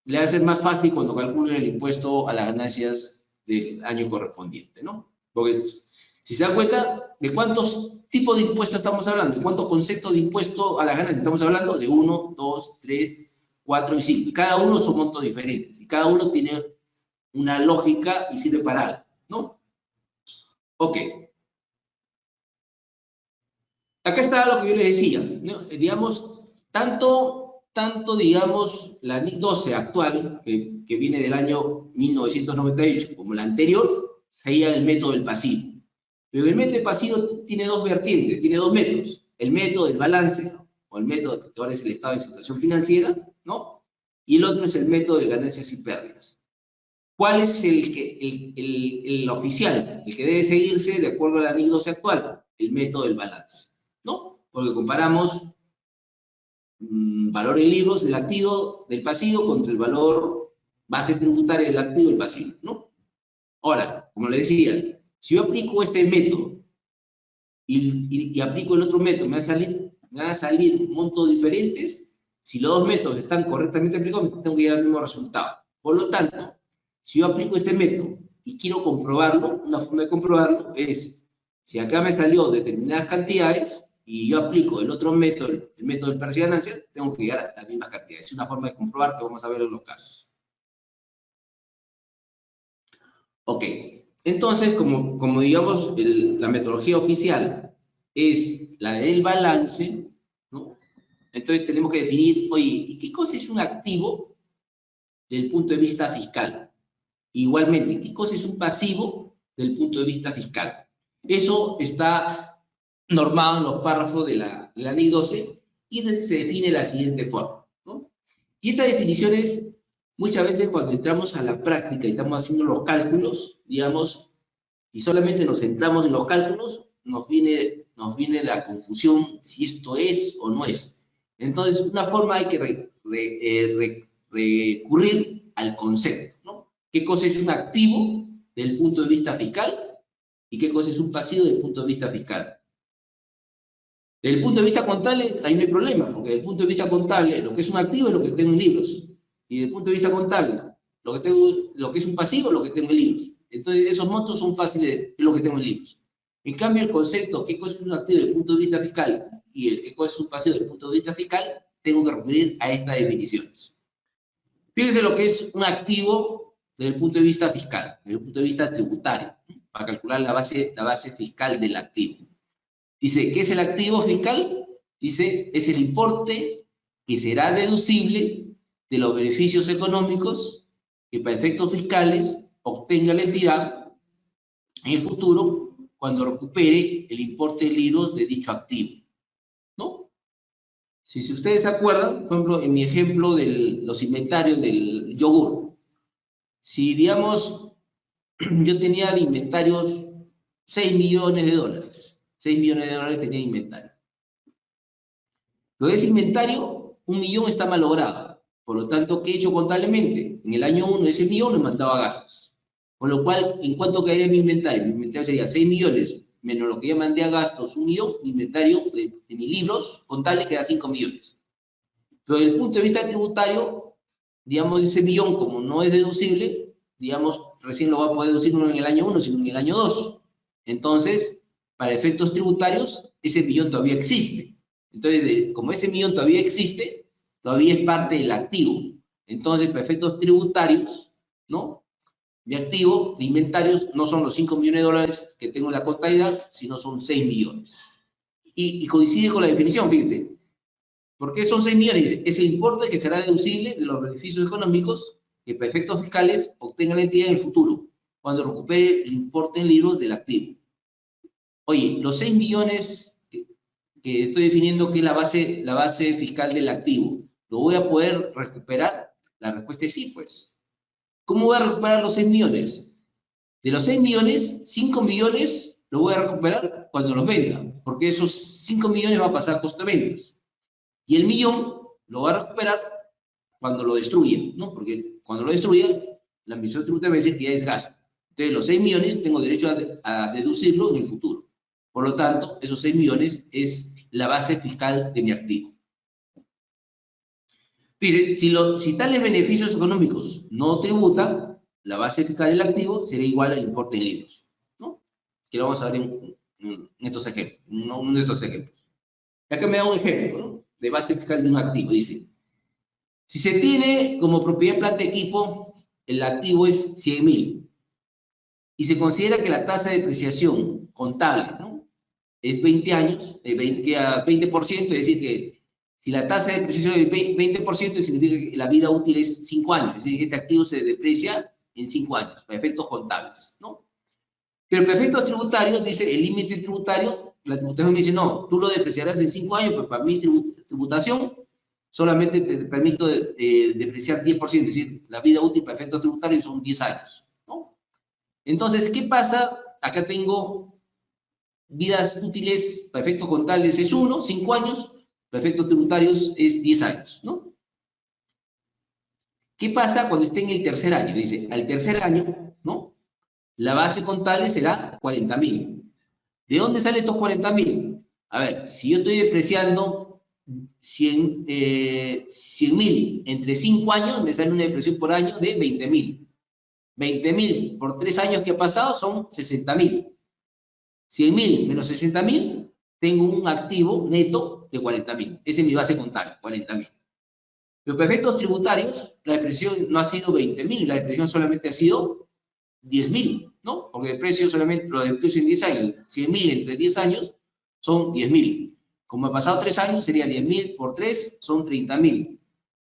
le va a ser más fácil cuando calculen el impuesto a las ganancias del año correspondiente, ¿no? Porque si se dan cuenta, ¿de cuántos tipos de impuestos estamos hablando? ¿De cuántos conceptos de impuesto a las ganancias estamos hablando? De 1, 2, 3, 4 y 5. Y cada uno son montos diferentes. Y cada uno tiene una lógica y sirve para algo, ¿no? Ok. Acá está lo que yo les decía, ¿no? Digamos, digamos, la NIC 12 actual, que viene del año 1998, como la anterior, sería el método del pasivo. Pero el método del pasivo tiene dos vertientes, tiene dos métodos. El método del balance, o el método que ahora es el estado de situación financiera, ¿no? Y el otro es el método de ganancias y pérdidas. ¿Cuál es el oficial, el que debe seguirse de acuerdo a la NIC 12 actual? El método del balance, ¿no? Porque comparamos valor en libros del activo del pasivo contra el valor base tributaria del activo del pasivo, ¿no? Ahora, como le decía, si yo aplico este método y aplico el otro método, me van a salir montos diferentes. Si los dos métodos están correctamente aplicados, tengo que llegar al mismo resultado. Por lo tanto, si yo aplico este método y quiero comprobarlo, una forma de comprobarlo es, si acá me salió determinadas cantidades y yo aplico el otro método, el método del pérdida y ganancias, tengo que llegar a las mismas cantidades. Es una forma de comprobar que vamos a ver en los casos. Ok, entonces, como digamos, la metodología oficial es la del balance, ¿no? Entonces tenemos que definir, oye, ¿y qué cosa es un activo desde el punto de vista fiscal? Igualmente, ¿qué cosa es un pasivo desde el punto de vista fiscal? Eso está normado en los párrafos de la NIC 12 y se define de la siguiente forma, ¿no? Y estas definiciones, muchas veces cuando entramos a la práctica y estamos haciendo los cálculos, digamos, y solamente nos centramos en los cálculos, nos viene la confusión si esto es o no es. Entonces, una forma hay que recurrir al concepto, ¿no? ¿Qué cosa es un activo desde el punto de vista fiscal y qué cosa es un pasivo desde el punto de vista fiscal? Desde el punto de vista contable, ahí no hay problema, porque desde el punto de vista contable, lo que es un activo es lo que tengo en libros. Y desde el punto de vista contable, lo que es un pasivo es lo que tengo en libros. Entonces, esos montos son fáciles, es lo que tengo en libros. En cambio, el concepto, qué cosa es un activo desde el punto de vista fiscal y el qué cosa es un pasivo desde el punto de vista fiscal, tengo que recurrir a estas definiciones. Fíjense lo que es un activo desde el punto de vista fiscal, desde el punto de vista tributario, para calcular la base fiscal del activo. Dice, ¿qué es el activo fiscal? Dice, es el importe que será deducible de los beneficios económicos que para efectos fiscales obtenga la entidad en el futuro cuando recupere el importe de libros de dicho activo, ¿no? Si ustedes se acuerdan, por ejemplo, en mi ejemplo de los inventarios del yogur, si digamos, yo tenía de inventarios 6 millones de dólares, 6 millones de dólares tenía de inventario. Lo de ese inventario, 1 millón está malogrado. Por lo tanto, ¿qué he hecho contablemente? En el año 1 ese millón lo mandaba a gastos. Con lo cual, ¿en cuánto caería mi inventario? Mi inventario sería 6 millones, menos lo que ya mandé a gastos, 1 millón, mi inventario de mis libros contables queda 5 millones. Pero desde el punto de vista tributario, digamos, ese millón, como no es deducible, digamos, recién lo va a poder deducir no en el año 1, sino en el año 2. Entonces, para efectos tributarios, ese millón todavía existe. Entonces, como ese millón todavía existe, todavía es parte del activo. Entonces, para efectos tributarios, ¿no? Mi activo de inventarios no son los 5 millones de dólares que tengo en la contabilidad, sino son 6 millones. Y coincide con la definición, fíjense. ¿Por qué son 6 millones? Es el importe que será deducible de los beneficios económicos que para efectos fiscales obtenga la entidad en el futuro, cuando recupere el importe en libros del activo. Oye, los 6 millones que estoy definiendo que es la base fiscal del activo, ¿lo voy a poder recuperar? La respuesta es sí, pues. ¿Cómo voy a recuperar los 6 millones? De los 6 millones, 5 millones lo voy a recuperar cuando los venda, porque esos 5 millones va a pasar a costo de ventas. Y el millón lo va a recuperar cuando lo destruya, ¿no? Porque cuando lo destruya, la administración tributaria va a decir que ya es gasto. Entonces, los 6 millones tengo derecho a deducirlo en el futuro. Por lo tanto, esos 6 millones es la base fiscal de mi activo. Fíjense, si tales beneficios económicos no tributan, la base fiscal del activo será igual al importe en libros, ¿no? Que lo vamos a ver en estos ejemplos, en estos ejemplos. Y acá me da un ejemplo, ¿no? De base fiscal de un activo. Dice, si se tiene como propiedad planta de equipo, el activo es 100.000 y se considera que la tasa de depreciación contable, ¿no? Es 20 años, de 20 a 20%, es decir, que si la tasa de depreciación es 20%, significa que la vida útil es 5 años, es decir, que este activo se deprecia en 5 años, para efectos contables, ¿no? Pero para efectos tributarios, dice el límite tributario, la tributación me dice, no, tú lo depreciarás en 5 años, pues para mi tributación solamente te permito depreciar 10%, es decir, la vida útil para efectos tributarios son 10 años, ¿no? Entonces, ¿qué pasa? Acá tengo vidas útiles para efectos contables es 1, 5 años, para efectos tributarios es 10 años, ¿no? ¿Qué pasa cuando esté en el tercer año? Dice, al tercer año, ¿no? La base contable será 40.000. ¿De dónde salen estos 40.000? A ver, si yo estoy depreciando 100.000 entre 5 años, me sale una depreciación por año de 20.000. 20.000 por 3 años que ha pasado son 60.000. 100.000 menos 60.000, tengo un activo neto de 40.000. Esa es mi base contable, 40.000. Pero para efectos tributarios, la depreciación no ha sido 20.000, la depreciación solamente ha sido 10.000, ¿no? Porque el precio solamente lo deprecio en 10 años. 100.000 entre 10 años son 10.000. Como ha pasado 3 años, sería 10.000 por 3, son 30.000.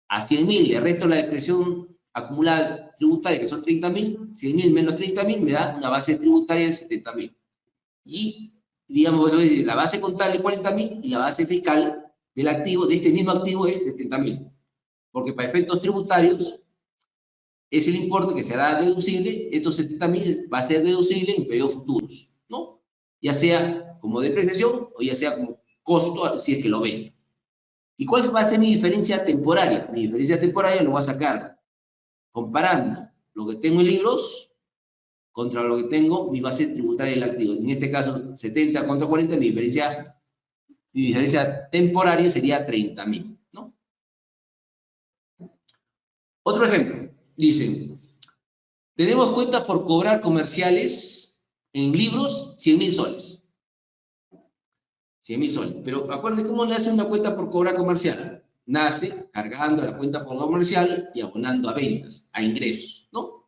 A 100.000 le resto la depreciación acumulada tributaria, que son 30.000, 100.000 menos 30.000 me da una base tributaria de 70.000. Y, digamos, la base contable es 40.000 y la base fiscal del activo, de este mismo activo, es 70.000. Porque para efectos tributarios es el importe que será deducible, estos 70.000 va a ser deducible en periodos futuros, ¿no? Ya sea como depreciación o ya sea como costo, si es que lo ven. ¿Y cuál va a ser mi diferencia temporaria? Mi diferencia temporaria lo voy a sacar comparando lo que tengo en libros contra lo que tengo mi base tributaria del activo. En este caso, 70 contra 40, mi diferencia temporaria sería 30.000, ¿no? Otro ejemplo, dicen, tenemos cuentas por cobrar comerciales en libros, 100.000 soles. 100.000 soles. Pero acuérdense cómo nace una cuenta por cobrar comercial. Nace cargando la cuenta por comercial y abonando a ventas, a ingresos, ¿no?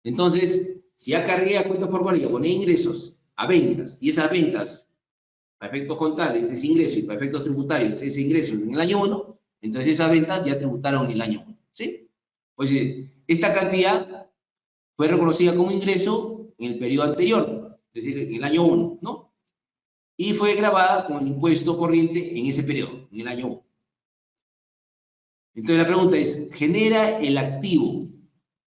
Entonces, si ya cargué a cuenta por cobrar y aboné ingresos a ventas, y esas ventas, para efectos contables, ese ingreso, y para efectos tributarios, ese ingreso en el año 1, entonces esas ventas ya tributaron en el año 1, ¿sí? Pues esta cantidad fue reconocida como ingreso en el periodo anterior, es decir, en el año 1, ¿no? Y fue grabada con el impuesto corriente en ese periodo, en el año 1. Entonces la pregunta es, ¿genera el activo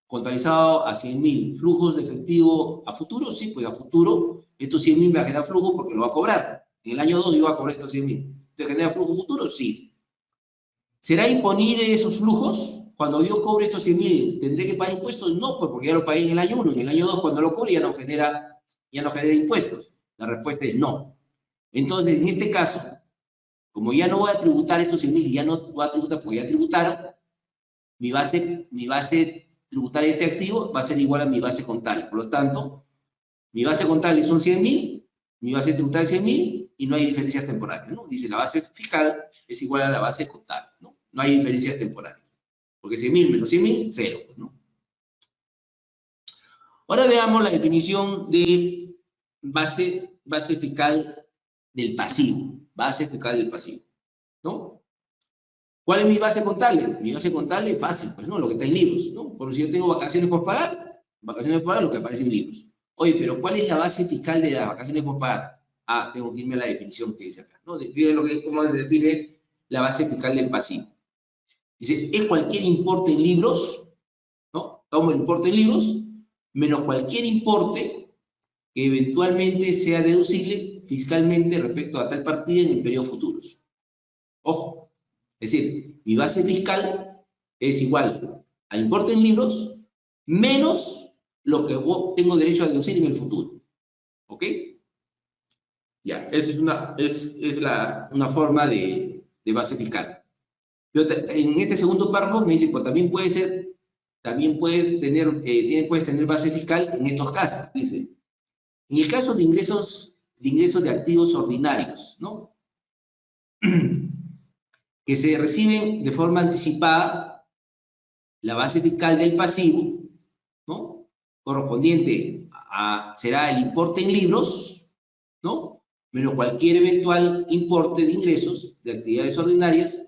contabilizado a 100.000 flujos de efectivo a futuro? Sí, pues a futuro estos 100.000 me va a generar flujo porque lo va a cobrar. En el año 2 yo voy a cobrar estos 100.000. ¿Entonces genera flujo futuro? Sí. ¿Será imponible esos flujos? Cuando yo cobre estos 100.000, ¿tendré que pagar impuestos? No, pues porque ya lo pagué en el año 1. En el año 2, cuando lo cobre, ya no genera impuestos. La respuesta es no. Entonces, en este caso, como ya no voy a tributar estos 100.000 y ya no voy a tributar porque ya tributaron, mi base tributaria de este activo va a ser igual a mi base contable. Por lo tanto, mi base contable son 100.000, mi base tributaria es 100.000 y no hay diferencias temporales, ¿no? Dice, la base fiscal es igual a la base contable, ¿no? No hay diferencias temporales. Porque 100.000 menos 100.000, 0, ¿no? Ahora veamos la definición de base fiscal del pasivo. Base fiscal del pasivo, ¿no? ¿Cuál es mi base contable? Mi base contable es fácil, pues, ¿no? Lo que está en libros, ¿no? Porque si yo tengo vacaciones por pagar, lo que aparece en libros. Oye, pero ¿cuál es la base fiscal de las vacaciones por pagar? Ah, tengo que irme a la definición que dice acá, ¿no? Cómo se define la base fiscal del pasivo. Dice, es cualquier importe en libros, ¿no? Tomo el importe en libros, menos cualquier importe que eventualmente sea deducible fiscalmente respecto a tal partida en periodos futuros. Ojo, es decir, mi base fiscal es igual al importe en libros menos lo que tengo derecho a deducir en el futuro. ¿Ok? Ya, esa es una forma de base fiscal. En este segundo párrafo me dice, pues también puede ser, también puedes tener base fiscal en estos casos. Dice, en el caso de ingresos de activos ordinarios, ¿no? Que se reciben de forma anticipada, la base fiscal del pasivo, ¿no? Correspondiente será el importe en libros, ¿no? Menos cualquier eventual importe de ingresos de actividades ordinarias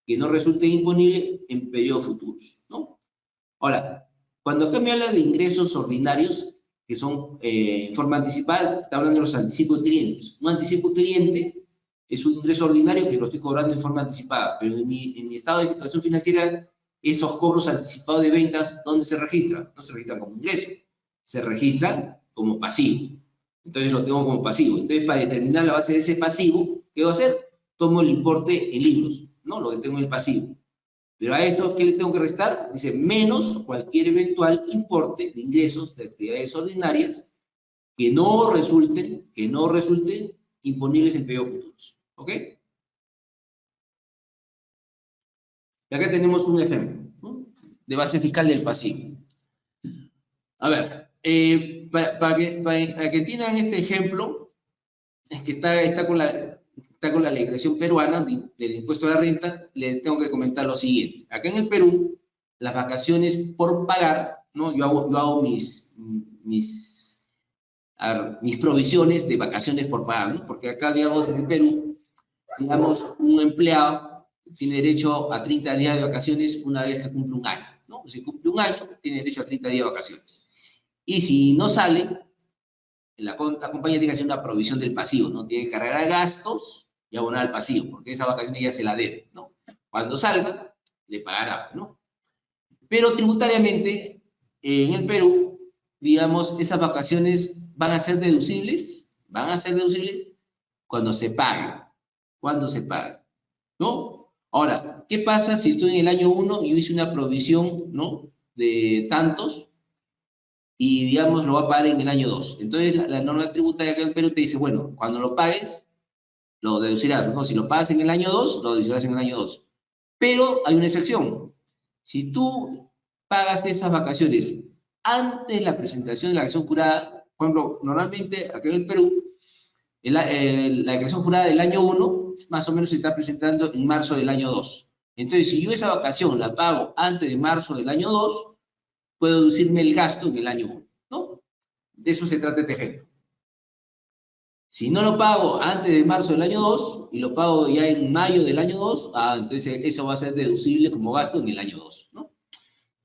que no resulten imponibles en periodos futuros, ¿no? Ahora, cuando acá me habla de ingresos ordinarios, que son en forma anticipada, está hablando de los anticipos de clientes. Un anticipo cliente es un ingreso ordinario que lo estoy cobrando en forma anticipada, pero en mi estado de situación financiera, esos cobros anticipados de ventas, ¿dónde se registran? No se registran como ingreso, se registran como pasivo. Entonces lo tengo como pasivo. Entonces, para determinar la base de ese pasivo, ¿qué voy a hacer? Tomo el importe en libros, ¿no? Lo que tengo en el pasivo. Pero a eso, ¿qué le tengo que restar? Dice, menos cualquier eventual importe de ingresos de actividades ordinarias que no resulten imponibles en periodos futuros. ¿Ok? Y acá tenemos un ejemplo, ¿no? De base fiscal del pasivo. A ver, para que entiendan este ejemplo, es que está con la legislación peruana del impuesto a la renta, les tengo que comentar lo siguiente. Acá en el Perú, las vacaciones por pagar, ¿no? Yo hago mis provisiones de vacaciones por pagar, ¿no? Porque acá, digamos, en el Perú, digamos, un empleado tiene derecho a 30 días de vacaciones una vez que cumple un año, ¿no? Si cumple un año, tiene derecho a 30 días de vacaciones. Y si no sale, la compañía tiene que hacer una provisión del pasivo, ¿no? Tiene que cargar gastos y abonar al pasivo, porque esa vacación ya se la debe, ¿no? Cuando salga, le pagará, ¿no? Pero tributariamente, en el Perú, digamos, esas vacaciones van a ser deducibles cuando se pague, ¿no? Ahora, ¿qué pasa si estoy en el año 1 y yo hice una provisión, ¿no? De tantos, y digamos lo va a pagar en el año 2. Entonces la norma tributaria acá en el Perú te dice, bueno, cuando lo pagues, lo deducirás, ¿no? Si lo pagas en el año 2, lo deducirás en el año 2. Pero hay una excepción. Si tú pagas esas vacaciones antes de la presentación de la declaración jurada, por ejemplo, normalmente acá en el Perú, la declaración jurada del año 1 más o menos se está presentando en marzo del año 2. Entonces, si yo esa vacación la pago antes de marzo del año 2, puedo deducirme el gasto en el año 1, ¿no? De eso se trata este ejemplo. Si no lo pago antes de marzo del año 2 y lo pago ya en mayo del año 2, entonces eso va a ser deducible como gasto en el año 2, ¿no?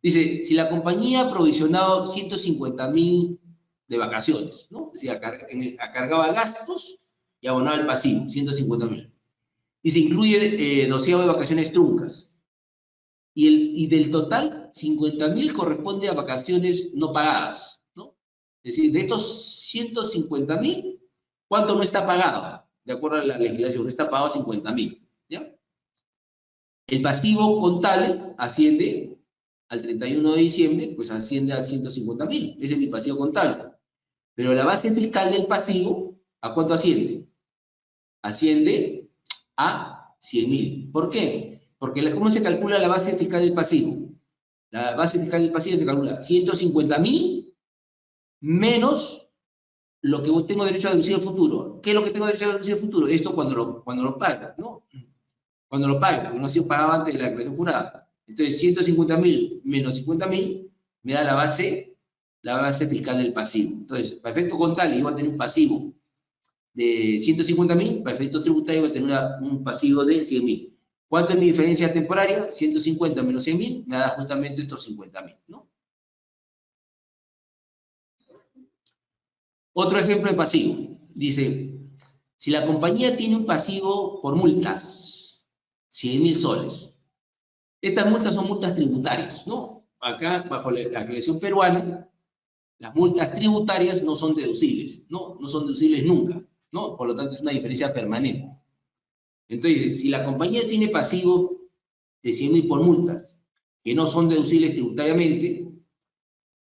Dice, si la compañía ha provisionado 150.000 de vacaciones, ¿no? Es decir, acargaba gastos y abonaba el pasivo, 150.000. Y se incluye doceavo de vacaciones truncas. Y del total, 50.000 corresponde a vacaciones no pagadas, ¿no? Es decir, de estos 150.000, ¿cuánto no está pagado? De acuerdo a la legislación, no está pagado 50.000, ¿ya? El pasivo contable asciende al 31 de diciembre, pues asciende a 150.000. Ese es mi pasivo contable. Pero la base fiscal del pasivo, ¿a cuánto asciende? Asciende a 100.000. ¿Por qué? Porque ¿cómo se calcula la base fiscal del pasivo? La base fiscal del pasivo se calcula 150.000 menos lo que tengo derecho a deducir el futuro. ¿Qué es lo que tengo derecho a deducir el futuro? Esto cuando lo paga, ¿no? Cuando lo paga, porque no ha sido pagado antes de la declaración jurada. Entonces, 150.000 menos 50.000 me da la base fiscal del pasivo. Entonces, para efectos contables, yo voy a tener un pasivo de 150.000, para efectos tributarios voy a tener un pasivo de 100.000. ¿Cuánto es mi diferencia temporaria? 150 menos 100.000 me da justamente estos 50.000, ¿no? Otro ejemplo de pasivo. Dice, si la compañía tiene un pasivo por multas, 100.000 soles. Estas multas son multas tributarias, ¿no? Acá, bajo la legislación peruana, las multas tributarias no son deducibles, ¿no? No son deducibles nunca, ¿no? Por lo tanto, es una diferencia permanente. Entonces, si la compañía tiene pasivo de 100.000 por multas que no son deducibles tributariamente,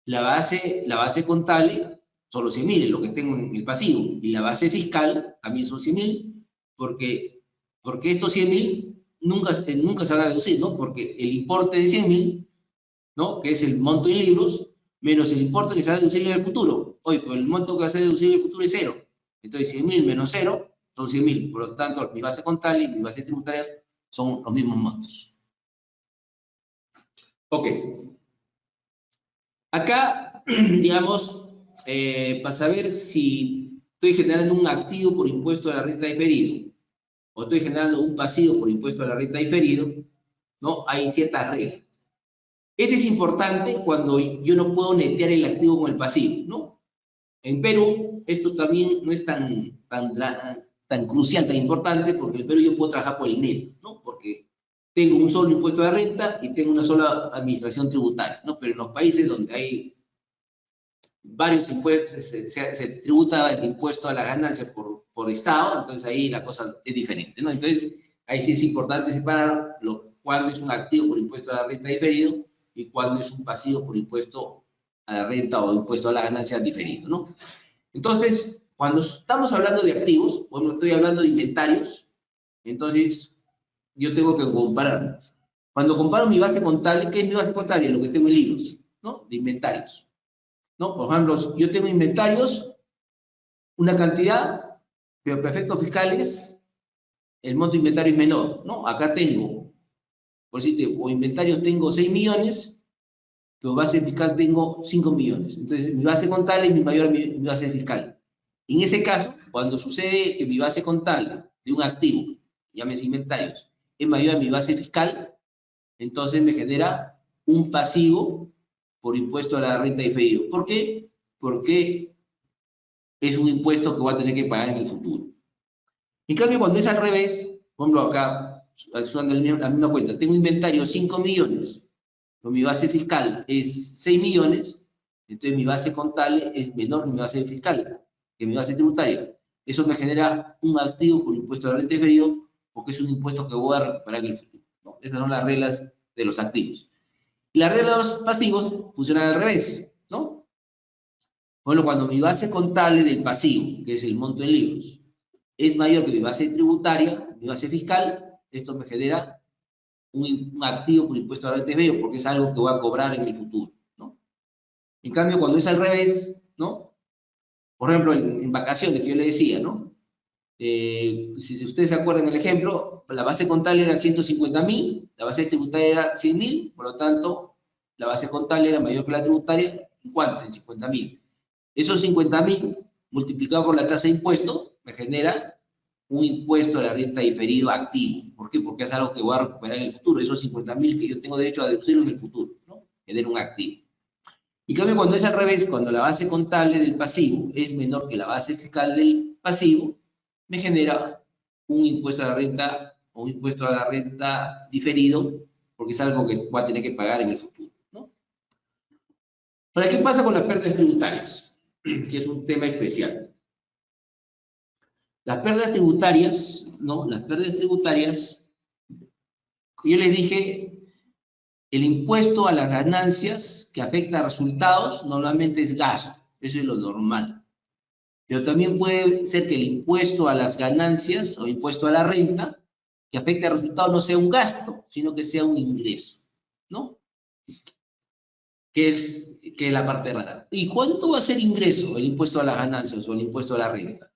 la base contable son los 100.000, lo que tengo en el pasivo. Y la base fiscal también son 100.000, porque estos 100.000 nunca se van a deducir, ¿no? Porque el importe de 100.000, ¿no? Que es el monto en libros, menos el importe que se va a deducir en el futuro. Hoy, pues el monto que va a ser deducible en el futuro es 0. Entonces, 100.000 menos 0 son 100.000. Por lo tanto, mi base contable y mi base tributaria son los mismos montos. Ok. Acá, digamos, para saber si estoy generando un activo por impuesto a la renta diferido o estoy generando un pasivo por impuesto a la renta diferido, ¿no? Hay ciertas reglas. Este es importante cuando yo no puedo netear el activo con el pasivo, ¿no? En Perú, esto también no es tan crucial, tan importante, porque en Perú yo puedo trabajar por el neto, ¿no? Porque tengo un solo impuesto a la renta y tengo una sola administración tributaria, ¿no? Pero en los países donde hay varios impuestos, se tributa el impuesto a la ganancia por estado, entonces ahí la cosa es diferente, ¿no? Entonces, ahí sí es importante separar cuándo es un activo por impuesto a la renta diferido y cuándo es un pasivo por impuesto a la renta o impuesto a la ganancia diferido, ¿no? Entonces, cuando estamos hablando de activos, bueno, estoy hablando de inventarios, entonces yo tengo que comparar. Cuando comparo mi base contable, ¿qué es mi base contable? Lo que tengo en libros, ¿no? De inventarios, ¿no? Por ejemplo, yo tengo inventarios, una cantidad, pero para efectos fiscales, el monto de inventario es menor, ¿no? Acá tengo, por decirte, o inventarios tengo 6 millones, pero base fiscal tengo 5 millones. Entonces, mi base contable es mayor a mi base fiscal. En ese caso, cuando sucede que mi base contable de un activo, llámese inventarios, es mayor a mi base fiscal, entonces me genera un pasivo por impuesto a la renta diferido. ¿Por qué? Porque es un impuesto que voy a tener que pagar en el futuro. En cambio, cuando es al revés, por ejemplo, acá, usando la misma cuenta, tengo inventario 5 millones, pero mi base fiscal es 6 millones, entonces mi base contable es menor que mi base fiscal, que mi base tributaria. Eso me genera un activo por impuesto a la renta diferido, porque es un impuesto que voy a recuperar en el futuro, ¿no? Esas son las reglas de los activos. Y las reglas de los pasivos funcionan al revés, ¿no? Bueno, cuando mi base contable del pasivo, que es el monto en libros, es mayor que mi base tributaria, mi base fiscal, esto me genera un activo por impuesto a la renta diferido, porque es algo que voy a cobrar en el futuro, ¿no? En cambio, cuando es al revés, ¿no? Por ejemplo, en vacaciones, que yo le decía, ¿no? Si ustedes se acuerdan del ejemplo, la base contable era 150.000, la base tributaria era 100.000, por lo tanto, la base contable era mayor que la tributaria, ¿en cuánto? En 50.000. Esos 50.000 multiplicado por la tasa de impuesto me genera un impuesto a la renta diferido activo. ¿Por qué? Porque es algo que voy a recuperar en el futuro. Esos 50.000 que yo tengo derecho a deducirlo en el futuro, ¿no? Genera un activo. En cambio, cuando es al revés, cuando la base contable del pasivo es menor que la base fiscal del pasivo, me genera un impuesto a la renta o un impuesto a la renta diferido, porque es algo que voy a tener que pagar en el futuro, ¿no? Ahora, ¿qué pasa con las pérdidas tributarias? Que es un tema especial. Las pérdidas tributarias, ¿no? Las pérdidas tributarias, yo les dije, el impuesto a las ganancias que afecta a resultados normalmente es gasto, eso es lo normal. Pero también puede ser que el impuesto a las ganancias o impuesto a la renta que afecte a resultados no sea un gasto, sino que sea un ingreso, ¿no? Que es la parte rara. ¿Y cuánto va a ser ingreso el impuesto a las ganancias o el impuesto a la renta?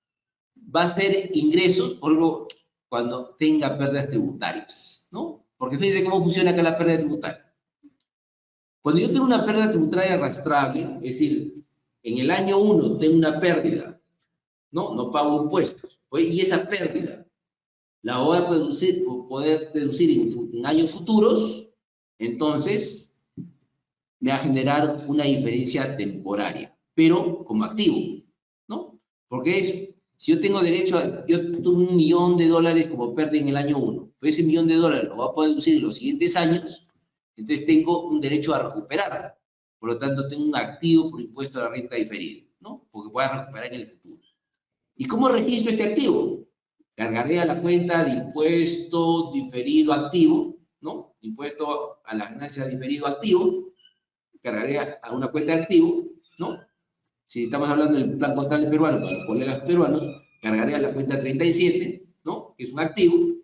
Va a ser ingresos, por ejemplo, cuando tenga pérdidas tributarias, ¿no? Porque fíjense cómo funciona acá la pérdida tributaria. Cuando yo tengo una pérdida tributaria arrastrable, es decir, en el año 1 tengo una pérdida, ¿no? No pago impuestos, y esa pérdida la voy a poder deducir en años futuros, entonces me va a generar una diferencia temporaria, pero como activo, ¿no? Porque si yo tengo derecho yo tuve $1 millón como pérdida en el año 1, pues ese $1 millón lo voy a poder deducir en los siguientes años, entonces tengo un derecho a recuperar, por lo tanto tengo un activo por impuesto a la renta diferida, ¿no? Porque voy a recuperar en el futuro. ¿Y cómo registro este activo? Cargaré a la cuenta de impuesto diferido activo, ¿no? Impuesto a las ganancias diferido activo, cargaré a una cuenta de activo, ¿no? Si estamos hablando del plan contable peruano, para los colegas peruanos, cargaría la cuenta 37, ¿no? Que es un activo,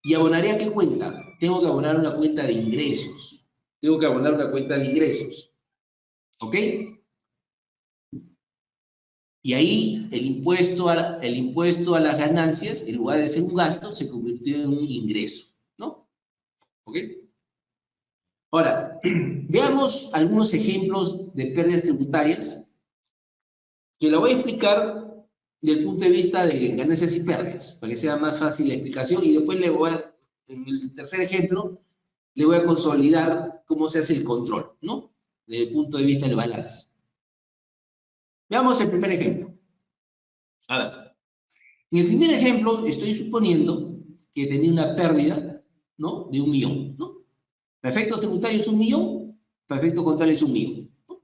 y abonaría ¿qué cuenta? Tengo que abonar una cuenta de ingresos. Tengo que abonar una cuenta de ingresos. ¿Ok? Y ahí el impuesto a las ganancias, en lugar de ser un gasto, se convirtió en un ingreso, ¿no? ¿Ok? Ahora, veamos algunos ejemplos de pérdidas tributarias que lo voy a explicar desde el punto de vista de ganancias y pérdidas, para que sea más fácil la explicación, y después en el tercer ejemplo, le voy a consolidar cómo se hace el control, ¿no? Desde el punto de vista del balance. Veamos el primer ejemplo. A ver, en el primer ejemplo estoy suponiendo que tenía una pérdida, ¿no? De 1 millón, ¿no? Para efectos tributarios 1 millón, para efectos contables 1 millón, ¿no?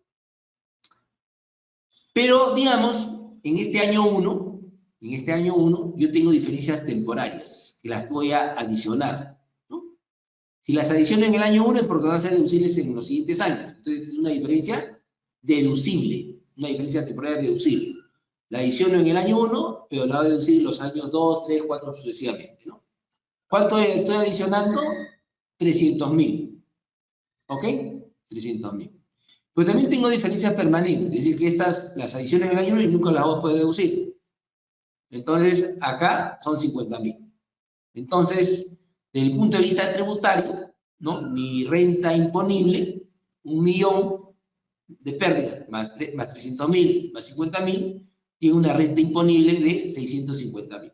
Pero, digamos, en este año 1, yo tengo diferencias temporarias, que las voy a adicionar, ¿no? Si las adiciono en el año 1 es porque van a ser deducibles en los siguientes años. Entonces, es una diferencia deducible, una diferencia temporal deducible. La adiciono en el año 1, pero la voy a deducir en los años 2, 3, 4, sucesivamente, ¿no? ¿Cuánto estoy adicionando? 300.000. ¿Ok? 300.000. Pues también tengo diferencias permanentes, es decir, que estas las adiciono en el año 1 y nunca las voy a poder deducir. Entonces, acá son 50.000. Entonces, desde el punto de vista tributario, ¿no? Mi renta imponible, 1 millón de pérdida, más 300.000, más 50.000, tiene una renta imponible de 650.000.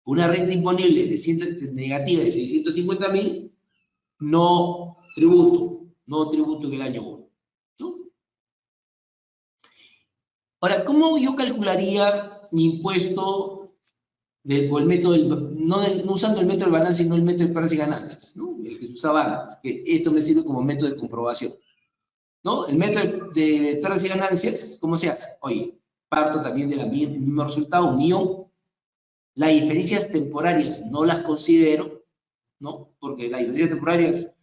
Una renta imponible negativa de 650.000, no tributo en el año 1. ¿No? Ahora, ¿cómo yo calcularía mi impuesto por el método no usando el método del balance, sino el método de pérdidas y ganancias, ¿no? El que se usaba antes, que esto me sirve como método de comprobación, ¿no? El método de pérdidas y ganancias, ¿cómo se hace? Oye, parto también del mismo resultado, 1 millón. Las diferencias temporarias no las considero, ¿no? Porque las diferencias temporarias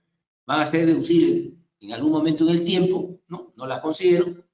van a ser deducibles en algún momento en el tiempo, ¿no? No las considero.